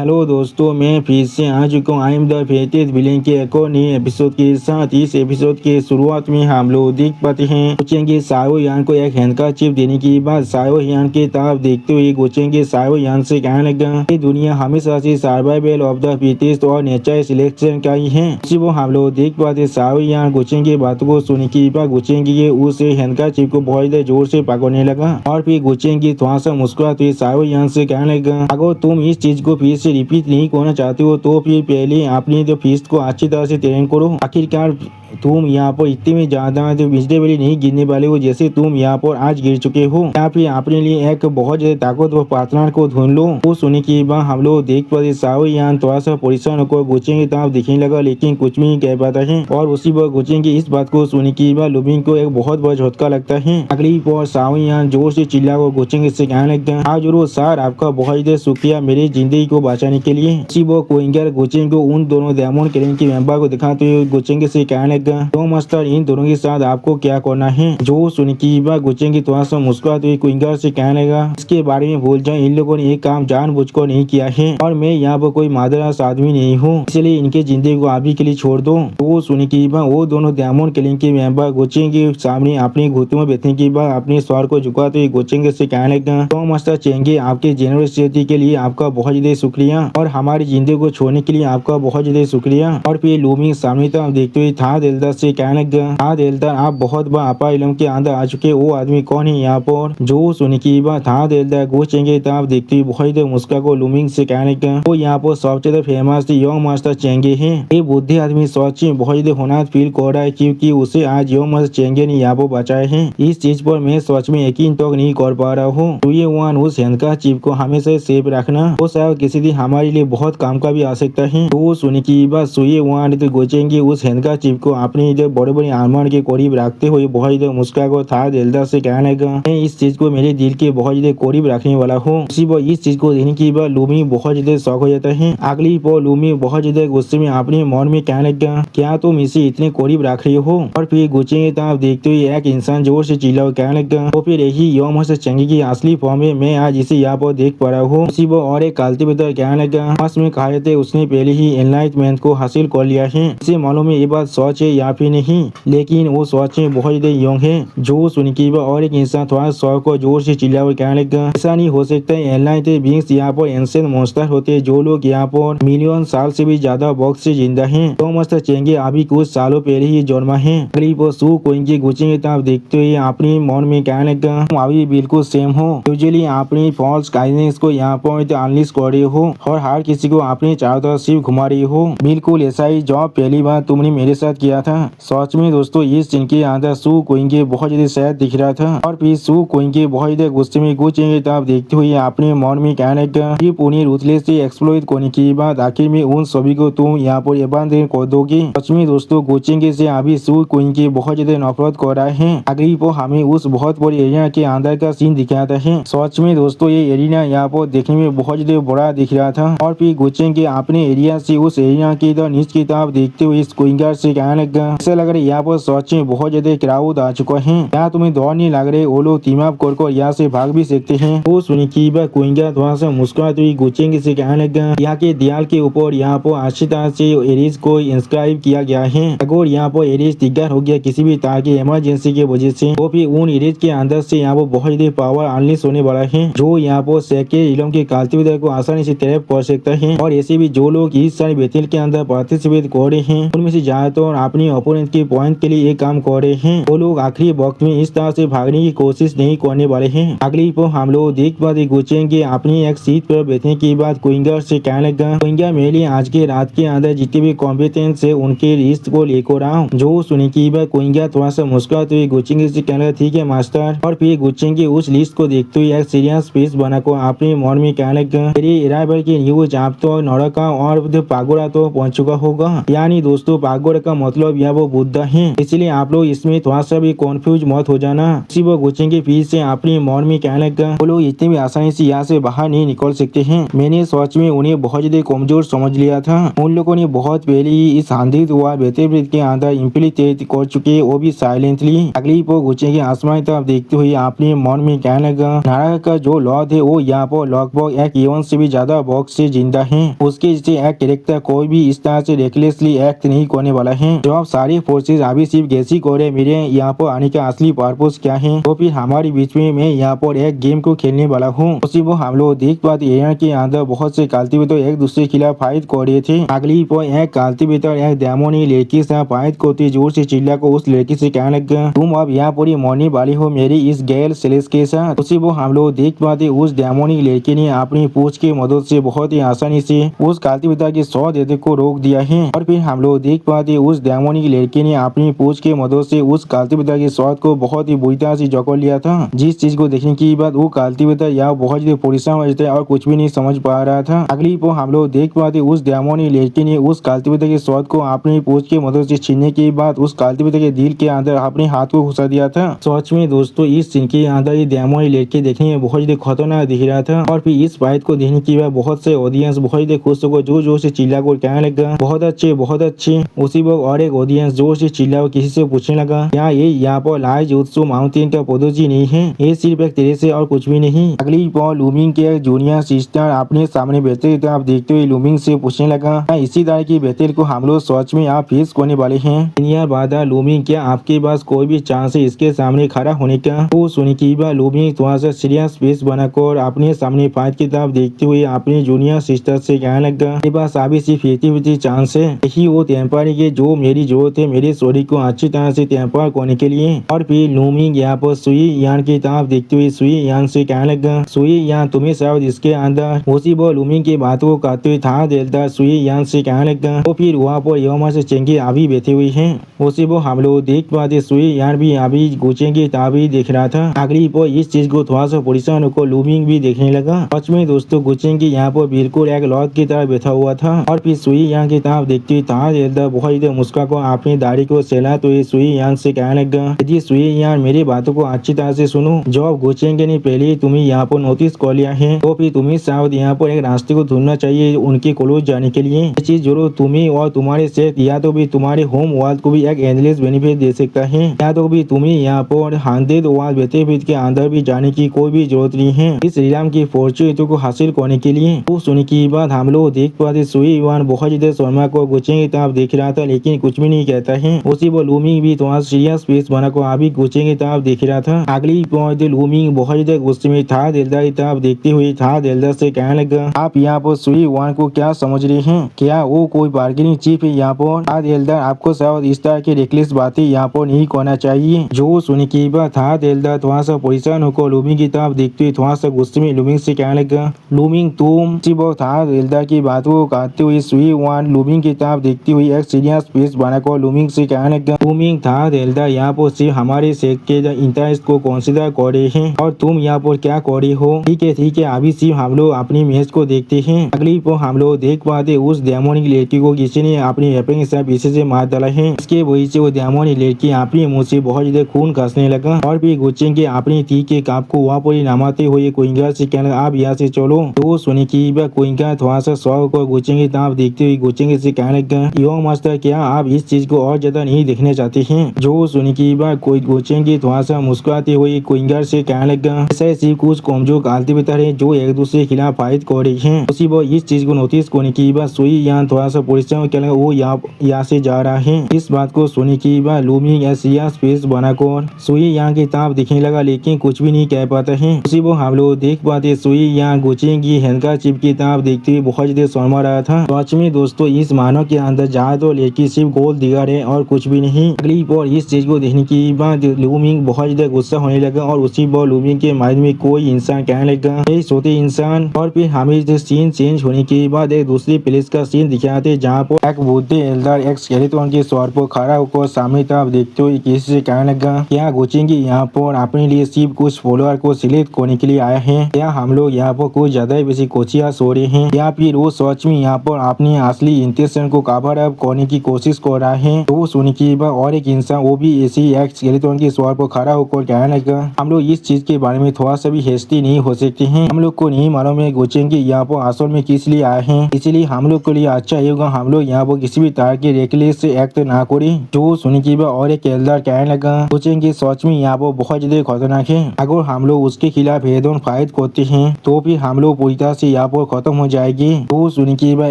Hello दोस्तों, मैं फिर से आ चुका हूँ। आई एम द फेटेड विलेन के एक और नए एपिसोड के साथ। इस एपिसोड के शुरुआत में हम लोग देख पाते हैं गोचेंगे सायो यान को एक हैंडका चिप देने के बाद सायो यान की तरफ देखते हुए गोचेंगे सायो यान से कहने लगा, ये दुनिया हमेशा से सर्वाइवल ऑफ द फिटेस्ट और नेचर सिलेक्शन का ही है। इसी वो हम लोग देख पाते सायो यान गोचेंगे बातों को सुनने के बाद गोचेंगे उस हैंडका चिप को बहुत जोर से पकड़ने लगा और फिर गोचेंगे थोड़ा सा मुस्कुराते सायो यान से कहने लगा, अगर तुम इस चीज को फिर से रिपीट नहीं करना चाहते हो तो फिर पहले अपनी जो फीस को अच्छी तरह से ट्रेन करो। आखिरकार तुम यहाँ पर इतने में ज्यादा वेजिटेबल नहीं गिरने वाले हो जैसे तुम यहाँ पर आज गिर चुके हो, या फिर अपने लिए एक बहुत ज्यादा ताकतवर पार्टनर को ढूंढ लो। वो सुनने के बाद हम लोग देख पाते साओ यान थोड़ा सा परेशान होकर गोचेंगे तरफ दिखने लगा, लेकिन कुछ भी नहीं कह पाता है। और उसी पर गोचेंगे इस बात को सुनने के बाद लुबिंग को एक बहुत बड़ा झटका लगता है। अगली पर साओ यान जोर से चिल्ला कर गोचेंगे से कहने लगता है, हाँ जरूर सर, आपका बहुत ज्यादा शुक्रिया मेरी जिंदगी को बचाने के लिए। इसी वो कोइंगर गोचेंगे को उन दोनों डायमंड क्लैन के मेंबर को दिखाते हुए गोचेंगे से कहने लगा, तो मास्टर इन दोनों के साथ आपको क्या करना है। जो सुन की बात गोचेंगे थोड़ा सा मुस्कुराते हुए कोइंगर से कहने लगा, इसके बारे में भूल जाए, इन लोगों ने ये काम जानबूझकर नहीं किया है और मैं यहाँ पर कोई मादरास आदमी नहीं हूँ, इसलिए इनके जिंदगी को अभी के लिए छोड़ दो। तो सुन की बात वो दोनों डायमंड क्लैन के मेंबर गोचेंगे सामने अपने घुटनों में बैठने के बाद अपने स्वर को झुकाते हुए गोचेंगे से कहने लगा, तो मास्टर चेंगे आपके जेनरसिटी के लिए आपका बहुत ज्यादा शुक्रिया और हमारी जिंदगी को छोड़ने के लिए आपका बहुत ज्यादा शुक्रिया। और फिर लूमिंग सामने तरफ देखते हुए था दिलदार से कहने लगा, हाँ दिलदार आप बहुत बार आपा इलम के अंदर आ चुके, वो आदमी कौन है यहाँ पर। जो सुन की बात था दिलदार गोचेंगे तरफ देखते हुए बहुत ज्यादा मुस्का को लूमिंग से कहने लगा, वो यहाँ पर सबसे ज्यादा फेमस यंग मास्टर चेंगे है। ये बुद्धि आदमी सच में बहुत ज्यादा होना फील कर रहा है क्योंकि उसे आज यंग मास्टर चेंगे ने यहाँ पर बचाए है। इस चीज पर मैं सच में यकीन तो नहीं कर पा रहा हूँ। तो ये वन उस हैंडका चिप को हमेशा सेफ रखना, वो शायद किसी दिन हमारे लिए बहुत काम का भी आ सकता है। तो सुन की बात सुई वन तो गोचेंगे उस हैंडका चिप को अपने जो बड़े बड़े आर्मर के करीब रखते हुए बहुत ज्यादा मुस्का को था दिलदार से कहने लगा, मैं इस चीज को मेरे दिल के बहुत ज्यादा करीब रखने वाला हूँ। इसी पर इस चीज को देखने के बाद लूमी बहुत ज्यादा शौक हो जाता है। अगली पर लूमी बहुत ज्यादा गुस्से में अपने मन में कहने लगा, क्या तुम इसे इतने करीब रख रही हो। और फिर गोचेंगे तब देखते हुए एक इंसान जोर से चिल्ला कहने लगा, तो फिर यही यौम से चंगी की असली फॉर्म में मैं आज इसे यहाँ पर देख पा रहा हूँ। इसी पर और एक कल्टिवेटर कहने लगा, पास में कहा थे उसने पहले ही एनलाइटमेंट को हासिल कर लिया है। इसे मालूम है ये बात सच है या फिर नहीं, लेकिन वो सच में बहुत ज्यादा यंग है। जो सुन की और एक इंसान थोड़ा शौक को जोर से चिल्ला हुआ कहने लगा, ऐसा नहीं हो सकता है, एनलाइटेड बीइंग्स यहाँ पर एंशिएंट मॉन्स्टर होते हैं जो लोग यहाँ पर मिलियन साल से भी ज्यादा वक्त से जिंदा है। तो मास्टर चेंगे अभी कुछ सालों पहले ही जन्मा है। अगली पर सू कोइंगे गुचेंगे तब देखते हुए अपने मन में कहने लगा, तुम अभी बिल्कुल सेम हो। यूजुअली अपनी फॉल्स काइनेस को यहाँ पर अनलिश कर रही हो और हर किसी को अपने चारों तरफ सिर्फ घुमा रही हो। बिल्कुल ऐसा ही जॉब पहली बार तुमने मेरे साथ किया था। सच में दोस्तों इस सीन के अंदर सू कोइंगे बहुत ज्यादा सैड दिख रहा था। और फिर सू कोइंगे बहुत ज्यादा गुस्से में गोचेंगे तब देखते हुए अपने मन में कहने लगा, सिर्फ उन्हें रूथलेस से एक्सप्लॉइट करने के बाद आखिर में उन सभी को तुम यहाँ पर अबंधन कर दोगे। सच में दोस्तों गोचेंगे से अभी सू कोइंगे बहुत ज्यादा नफरत कर रहा है। अगली पर हमें उस बहुत बड़े एरिया के अंदर का सीन दिखाता है। सच में दोस्तों ये एरिया यहाँ पर देखने में बहुत ज्यादा बड़ा दिख रहा था। और फिर गोचेंगे अपने एरिया से उस एरिया की नीचे की तरफ देखते हुए इस कोइंगर से कहने लगा, ऐसा लग रहा है यहाँ पर सच में बहुत ज्यादा क्राउड आ चुका है, क्या तुम्हें डर नहीं लग रहे वो लोग टीम अप कर यहाँ से भाग भी सकते हैं। वो सुनी की बात कोइंगर थोड़ा सा मुस्कुराते हुए गोचेंगे से कहने लगा, यहाँ के दीवार के ऊपर यहाँ पर अच्छी तरह से एरिज को इंस्क्राइब किया गया है। अगर यहाँ पर एरिज दिग्गज हो गया किसी भी तरह की इमरजेंसी की वजह से तो फिर उन एरिज के अंदर से यहाँ पर बहुत ज्यादा पावर अनलिश होने वाला है, जो यहाँ पर सेक्रेट इलम के कल्टिवेटर को आसानी से ट्रैप कर सकता है। और ऐसे भी जो लोग इस सारी बैटल के अंदर पार्टिसिपेट कर रहे हैं उनमें से ज्यादातर अपने ओपोनेंट के पॉइंट के लिए एक काम कर रहे हैं। वो लोग आखिरी वक्त में इस तरह से भागने की कोशिश नहीं करने वाले हैं। अगली पर हम लोग देख पाते गोचेंगे अपनी एक सीट पर बैठने के बाद कोइंगर से कहने लगा, कोइंगर मेरे लिए आज के रात के अंदर जितने भी कॉम्पिटेंस है उनके लिस्ट को लेकर आओ। जो सुनी की बात कोइंगर थोड़ा सा मुस्कुराते हुए गोचेंगे से कहने लगा, ठीक है मास्टर। और फिर गोचेंगे उस लिस्ट को देखते हुए एक सीरियस फेस बनाकर अपने मन में कहने लगा, मेरी अराइवल की न्यूज आप तो नौरका और पागोड़ा तो पहुंच चुका होगा। यानी दोस्तों पागोड़ा का मतलब यह वो बुद्धा है, इसलिए आप लोग इसमें थोड़ा सा भी कंफ्यूज मत हो जाना। इसी वो गोचेंगे फिर से अपने मन में कहने लगा, वो लोग इतने भी आसानी से यहाँ से बाहर नहीं निकल सकते हैं। मैंने सच में उन्हें बहुत ज्यादा कमजोर समझ लिया था। उन लोगों ने बहुत पहले ही इस आंधी हुआ बेहतर के अंदर इम्प्लीटेट कर चुके, वो भी साइलेंटली। अगली पर गोचेंगे आसमान तरफ देखते हुए अपने मन में कहने लगा, नारक का जो लॉर्ड है वो यहाँ पर लगभग एक इवन से भी ज्यादा बॉक्स से जिंदा है। उसके जैसे एक कैरेक्टर कोई भी इस तरह से रेकलेसली एक्ट नहीं करने वाला है। जो आप सारी फोर्सेज अभी सिर्फ गैसी करे मेरे यहाँ पर आने का असली पर्पस क्या है, तो फिर हमारे बीच में मैं यहाँ पर एक गेम को खेलने वाला हूँ। उसी वो हम लोग देख पाते हैं कि अंदर बहुत से कल्टिवेटर एक दूसरे के खिलाफ फाइट कर रहे थे। अगली पर एक कल्टिवेटर एक डेमोनी लड़की से फाइट करती जोर से चिल्ला को उस लड़की से कहने लगा, तुम अब यहाँ पर मरने वाली हो मेरी इस गैल सेलेस के साथ। उसी वो हम लोग देख पाते उस डेमोनी लड़की ने अपनी पूंछ की मदद से बहुत ही आसानी से उस कल्टिवेटर के 100 देते को रोक दिया है। और फिर हम लोग देख पाते उस डेमोनी लड़की ने अपनी पूंछ की मदद से उस कल्टिवेटर के शॉट को बहुत ही बुरी तरह से जकड़ लिया था। जिस चीज को देखने के बाद वो कल्टिवेटर यहाँ बहुत ही परेशान हो जाता है और कुछ भी नहीं समझ पा रहा था। अगली पर हम लोग देख पाते उस डेमोनी लड़की ने उस कल्टिवेटर के शॉट को अपनी पूंछ की मदद से छीनने के बाद उस कल्टिवेटर के दिल के अंदर अपने हाथ को घुसा दिया था। सच में दोस्तों इस सीन के अंदर ये डेमोनी लड़की देखने में बहुत ही खतरनाक दिख रहा था। और फिर इस फाइट को देखने के बाद बहुत से ऑडियंस बहुत ही खुश होकर जोर जोर से चिल्ला कर कहने लगा, बहुत अच्छे बहुत अच्छे। उसी वक्त और एक ऑडियंस जोर से चिल्ला किसी से पूछने लगा, क्या ये यहाँ पर लाइव जुत्सु माउंटेन का पौधोजी नहीं है, ये सिर्फ एक तेरे से और कुछ भी नहीं। अगली पर लूमिंग के जूनियर सिस्टर अपने सामने बैठे थे। आप देखते हुए लूमिंग से पूछने लगा, इसी तरह की बेहतर को हम लोग सच में आप फेस करने वाले हैं। बाद लूमिंग, क्या आपके पास कोई भी चांस है इसके सामने खड़ा होने का? वो सुनी की बात लूमिंग थोड़ा सा सीरियस फेस बनाकर अपने सामने फाइट की तरफ देखते हुए अपने जूनियर सिस्टर से कहने लगा, मेरे पास अभी सिर्फ 50-50 चांस है, यही वो टेम्पर के जो मेरी जरूरत है मेरे शरीर को अच्छी तरह से टेम्पर करने के लिए। और फिर लूमिंग यहाँ पर सुई यान की तरफ देखते हुए सुई यान से कहने लगा, सुई यान तुम्हें शायद इसके अंदर। उसी वो लूमिंग की बातों को कहते हुए था देलता सुई यान से कहने लगा, तो फिर वहाँ पर योमा से चेंगे अभी बैठे हुए हैं। उसी वो हम लोग देख पाते सुई यान भी अभी गुचेंगे तभी देख रहा था। अगली पर इस चीज को थोड़ा सा परेशान होकर लूमिंग भी देखने लगा। सच में दोस्तों गुचेंगे यहाँ पर बिल्कुल एक लौट की तरह बैठा हुआ था। और फिर सुई यान की तरफ देखते हुए था देलता बहुत मुस्का को अपनी दाढ़ी को सहला तो ये सुई यान से कहने लगा, यदि सुई यान मेरी बातों को अच्छी तरह से सुनो, जो गुचेंगे ने पहले तुम्हें यहाँ पर नोटिस कर लिया है, तो फिर तुम्हें शायद यहाँ पर एक रास्ते को ढूंढना चाहिए उनके क्लोज जाने के लिए। ये चीज जरूर तुम्हें और तुम्हारे सेहत या तो भी तुम्हारे होम वर्ल्ड को भी एक एंडलेस बेनिफिट दे सकता है, या तो भी तुम्हें यहाँ पर 100 वर्ल्ड बेनिफिट के अंदर भी जाने की कोई भी जरूरत नहीं है इस रीलाम की फॉर्चूनिटी को हासिल करने के लिए। तो सुनने की बात हम लोग देख पाते सुई यान बहुत ज्यादा शर्मा को गुचेंगे तरफ देख रहा था लेकिन कुछ भी नहीं कहता है। उसी वो लूमिंग भी थोड़ा सीरियस फेस बना को अभी गुचेंगे तरफ देख रहा था। अगली पॉइंट लूमिंग बहुत ज्यादा गुस्से में था देलदा की तरफ देखते हुए था देलदा से कहने लगा, आप यहाँ पर सुई यान को क्या समझ रहे हैं, क्या वो कोई बार्गेनिंग चीफ है यहाँ पर? था देलदा, आपको शायद इस तरह की रेकलेस बातें यहाँ पर नहीं करना चाहिए। जो सुनने की बात था देलदा थोड़ा सा परेशान होकर लूमिंग की तरफ देखते हुए थोड़ा सा गुस्से में लूमिंग से कहने लगा, लूमिंग तुम था देलदा की बात को कहते हुए सुई यान लूमिंग की तरफ देखती हुई एक सीरियस फेस बनाकर लूमिंग से कहने लगा, लूमिंग था देलदा यहाँ पर सिर्फ हमारे सेक्ट के इंटरेस्ट को कंसीडर कर रहे हैं और तुम यहाँ पर क्या कर रहे हो? ठीक है अभी सिर्फ हम लोग अपनी मैच को देखते हैं। अगली पर हम लोग देख पाते उस डेमोनिक लड़की को किसी ने अपनी वेपन के साथ पीछे से मार डाला है। इसके वजह से वो डेमोनिक लड़की अपने मुंह से बहुत ज्यादा खून खसने लगा। और फिर गुचेंगे अपनी तीर के काप को वहाँ पर नमाते हुए कोइंगा से कहने आप यहाँ से चलो। तो सुनी की बात कोइंगा थोड़ा सा शौक को गुचेंगे तरफ देखते हुए गुचेंगे से कहने लगा, यो मास्टर क्या आप इस चीज को और ज्यादा नहीं देखने चाहते हैं? जो सुनी की बात कोई गुचेंगे थोड़ा सा मुस्कुराते हुए कोइंगा से कहने लगा, ऐसे कुछ कमजोर कल्टिवेटर है जो एक दूसरे के खिलाफ फाइट कर रही है। उसी वो इस चीज को नोटिस करने की बात सुई यान थोड़ा सा परेशान कहने वो यहाँ से जा रहा है। इस बात को सुनी की बात लूमिंग सीरियस फेस बनाकर सुई यान की तरफ दिखने लगा लेकिन कुछ भी नहीं कह पाता है। उसी वो हम लोग देख पाते सुई यान गुचेंगी हैंडका चिप की तरफ देखते हुए बहुत ज्यादा शर्मा रहा था। सच में दोस्तों इस मानव के अंदर जहाँ तो लड़की सिर्फ गोल दिगार है और कुछ भी नहीं। अगली बार इस चीज को देखने की बाद लूमिंग बहुत ज्यादा गुस्सा होने लगा और उसी बार लूमिंग के माइंड में कोई इंसान कहने लगा, ये सोते इंसान। और फिर हमें सीन चेंज होने के बाद एक दूसरी प्लेस का सीन दिखाते जहाँ पर एक बुद्धे एल्डर एक स्केलेटन के सौर पर खड़ा होकर सामने तरफ देखते हुए किसी से कहने लगा, क्या गुचेंगे यहाँ पर अपने लिए सिर्फ कुछ फॉलोअर को सिलेक्ट करने के लिए आया है? क्या हम लोग यहाँ पर कुछ ज्यादा बेसी कोचिया सो रहे हैं या फिर वो सच में यहाँ पर अपनी असली इंटेंशन को कवर अप करने की कोशिश कर रहा है? तो सुनी की बात और एक इंसान वो भी ऐसी एक स्केलेटन के सौर पर खड़ा होकर कहने लगा, हम लोग इस चीज के बारे में थोड़ा सा भी हेस्टी नहीं हो सकते हैं। हम लोग को नहीं मालूम है गुचेंगे यहाँ पर असल में किस लिए आए हैं, इसलिए हम लोग के लिए अच्छा होगा हम लोग यहाँ पर किसी भी तरह के रेकलेस से एक्ट ना करें। जो सुनी की बात और एक एल्डर कहने लगा, गुचेंगे सच में यहाँ पर बहुत ज्यादा खतरनाक है, अगर हम लोग उसके खिलाफ हेड ऑन फाइट करते हैं तो फिर हम लोग पूरी तरह से यहाँ पर खत्म हो जाएगी। तो सुनी के बाद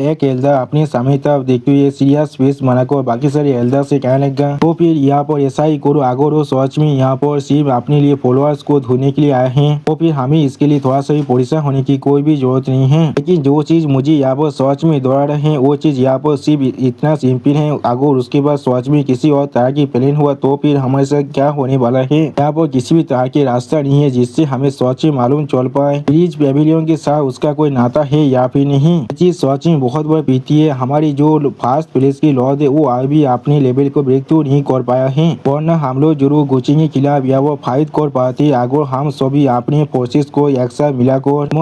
एक एल्डर अपने सामने तरफ देखते हुए सीरियस फेस बनाकर बाकी सारे एल्डर से कहने लगा, तो फिर यहाँ पर ऐसा ही करो, अगर वो सच में यहाँ पर सिर्फ अपने लिए फॉलोअर्स को ढूंढने के लिए आए हैं तो फिर हमें इसके लिए थोड़ा सा भी परेशान होने की कोई भी जरूरत नहीं है। लेकिन जो चीज मुझे यहाँ पर सच में दोहरा रहे हैं वो चीज यहाँ पर सिर्फ इतना सिंपल है, अगर उसके बाद सच में किसी और तरह की प्लान हुआ तो फिर हमारे साथ क्या होने वाला है। यहाँ पर किसी भी तरह के रास्ता नहीं है जिससे हमें सच में मालूम चल पाए ब्रिज पेविलियन के साथ उसका कोई नाता है या फिर नहीं। चीज सच में बहुत बड़ी पीती है, हमारी जो फास्ट प्लेस की लॉर्ड है वो अभी अपने लेवल को ब्रेक थ्रू नहीं कर पाया है, वरना हम लोग जरूर गुची के खिलाफ या वो फाइट कर पाते अगर हम सभी अपने फोर्सेस को एक साथ मिलाकर